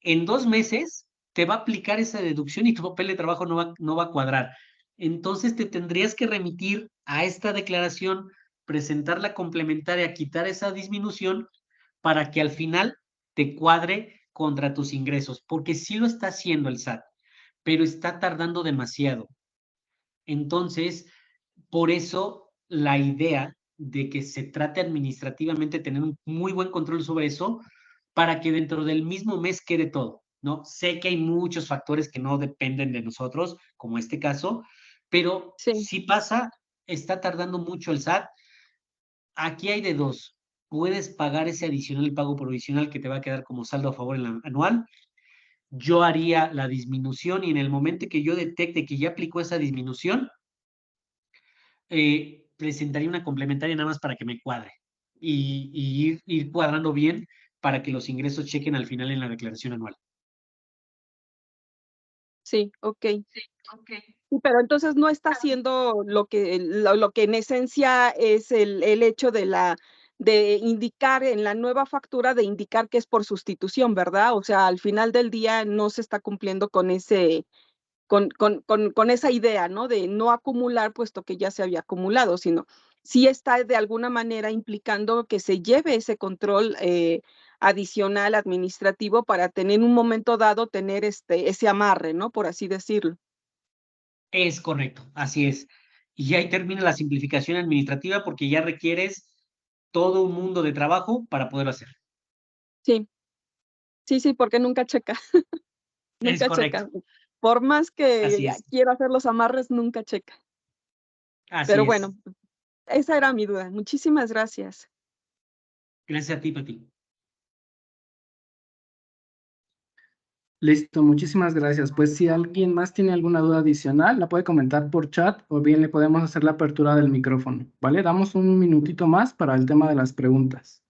En 2 meses te va a aplicar esa deducción y tu papel de trabajo no va a cuadrar. Entonces te tendrías que remitir a esta declaración, presentar la complementaria, quitar esa disminución para que al final te cuadre contra tus ingresos, porque sí lo está haciendo el SAT, pero está tardando demasiado. Entonces, por eso la idea de que se trate administrativamente, tener un muy buen control sobre eso, para que dentro del mismo mes quede todo, ¿no? Sé que hay muchos factores que no dependen de nosotros, como este caso, pero Sí, si pasa, está tardando mucho el SAT. Aquí hay de dos. Puedes pagar ese adicional y pago provisional que te va a quedar como saldo a favor en la anual. Yo haría la disminución y en el momento que yo detecte que ya aplicó esa disminución, presentaría una complementaria nada más para que me cuadre y ir cuadrando bien para que los ingresos chequen al final en la declaración anual. sí, ok. Sí, pero entonces no está haciendo lo que en esencia es el hecho de indicar en la nueva factura, de indicar que es por sustitución, ¿verdad? O sea, al final del día no se está cumpliendo con esa idea, ¿no? De no acumular, puesto que ya se había acumulado, sino sí está de alguna manera implicando que se lleve ese control adicional administrativo para tener en un momento dado, tener ese amarre, ¿no? Por así decirlo. Es correcto, así es. Y ahí termina la simplificación administrativa porque ya requieres todo un mundo de trabajo para poderlo hacer. Sí, sí, sí, porque nunca checa, Es nunca correcto, checa. Por más así que es, quiera hacer los amarres, nunca checa. así Pero es. bueno, esa era mi duda. Muchísimas gracias. Gracias a ti, Pati. Listo, muchísimas gracias. Pues si alguien más tiene alguna duda adicional, la puede comentar por chat o bien le podemos hacer la apertura del micrófono, ¿vale? Damos un minutito más para el tema de las preguntas.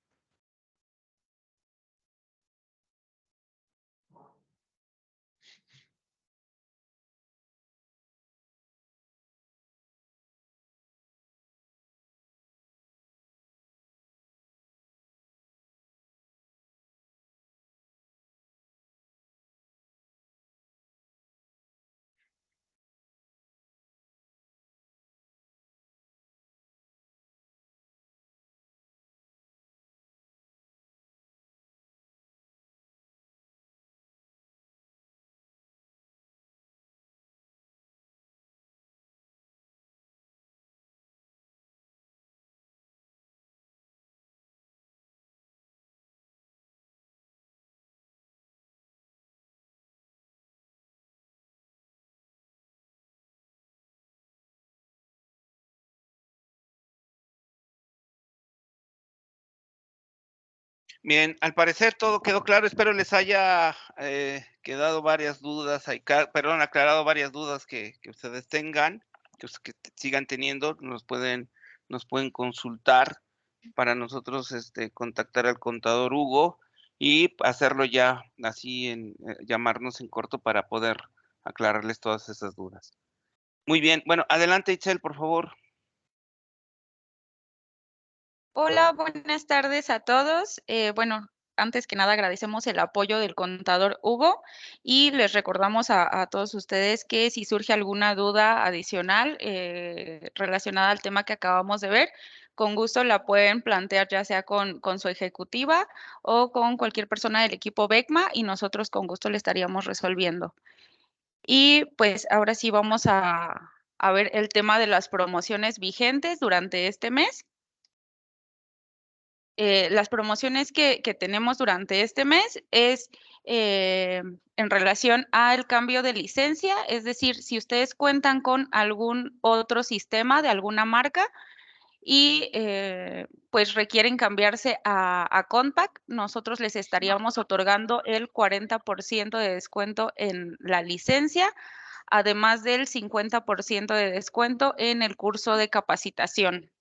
Bien, al parecer todo quedó claro. Espero les haya quedado varias dudas, aclarado varias dudas que ustedes tengan, que sigan teniendo, nos pueden consultar para nosotros contactar al contador Hugo y hacerlo ya así llamarnos en corto para poder aclararles todas esas dudas. Muy bien, bueno, adelante Itzel, por favor. Hola, buenas tardes a todos. Bueno, antes que nada agradecemos el apoyo del contador Hugo y les recordamos a todos ustedes que si surge alguna duda adicional relacionada al tema que acabamos de ver, con gusto la pueden plantear ya sea con su ejecutiva o con cualquier persona del equipo Vecma y nosotros con gusto le estaríamos resolviendo. Y pues ahora sí vamos a ver el tema de las promociones vigentes durante este mes. Las promociones que tenemos durante este mes es en relación al cambio de licencia, es decir, si ustedes cuentan con algún otro sistema de alguna marca y pues requieren cambiarse a Compact, nosotros les estaríamos otorgando el 40% de descuento en la licencia, además del 50% de descuento en el curso de capacitación.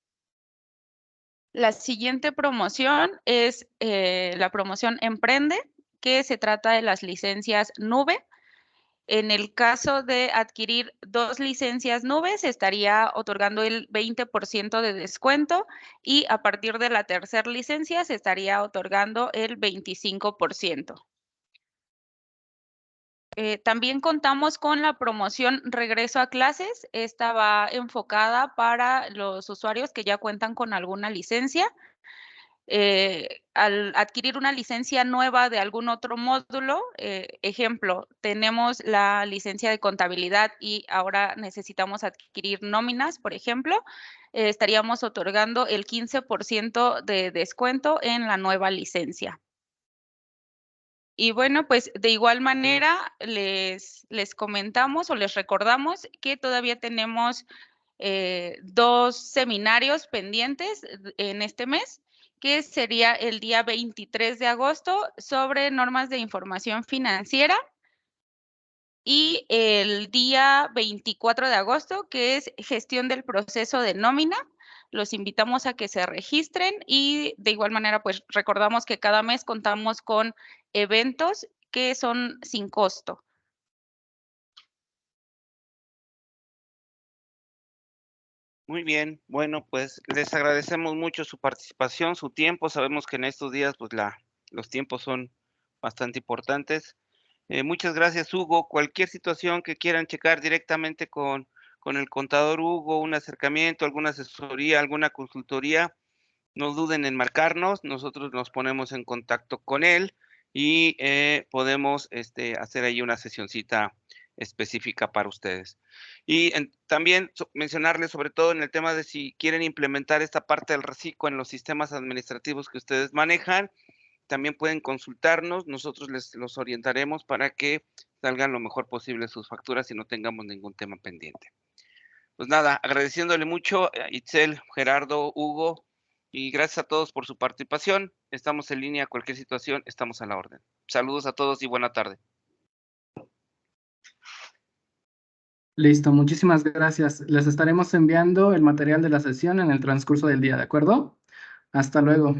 La siguiente promoción es la promoción Emprende, que se trata de las licencias nube. En el caso de adquirir 2 licencias nube, se estaría otorgando el 20% de descuento y a partir de la tercera licencia se estaría otorgando el 25%. También contamos con la promoción Regreso a Clases. Esta va enfocada para los usuarios que ya cuentan con alguna licencia. Al adquirir una licencia nueva de algún otro módulo, ejemplo, tenemos la licencia de contabilidad y ahora necesitamos adquirir nóminas, por ejemplo, estaríamos otorgando el 15% de descuento en la nueva licencia. Y bueno, pues de igual manera les comentamos o les recordamos que todavía tenemos 2 seminarios pendientes en este mes, que sería el día 23 de agosto sobre normas de información financiera y el día 24 de agosto, que es gestión del proceso de nómina. Los invitamos a que se registren y de igual manera, pues recordamos que cada mes contamos con eventos que son sin costo. Muy bien, bueno, pues les agradecemos mucho su participación, su tiempo. Sabemos que en estos días pues los tiempos son bastante importantes. Muchas gracias, Hugo. Cualquier situación que quieran checar directamente con el contador Hugo, un acercamiento, alguna asesoría, alguna consultoría, no duden en marcarnos. Nosotros nos ponemos en contacto con él y podemos hacer ahí una sesioncita específica para ustedes. Y también mencionarles sobre todo en el tema de si quieren implementar esta parte del reciclo en los sistemas administrativos que ustedes manejan, también pueden consultarnos, nosotros los orientaremos para que salgan lo mejor posible sus facturas y no tengamos ningún tema pendiente. Pues nada, agradeciéndole mucho a Itzel, Gerardo, Hugo, y gracias a todos por su participación. Estamos en línea, cualquier situación, estamos a la orden. Saludos a todos y buena tarde. Listo, muchísimas gracias. Les estaremos enviando el material de la sesión en el transcurso del día, ¿de acuerdo? Hasta luego.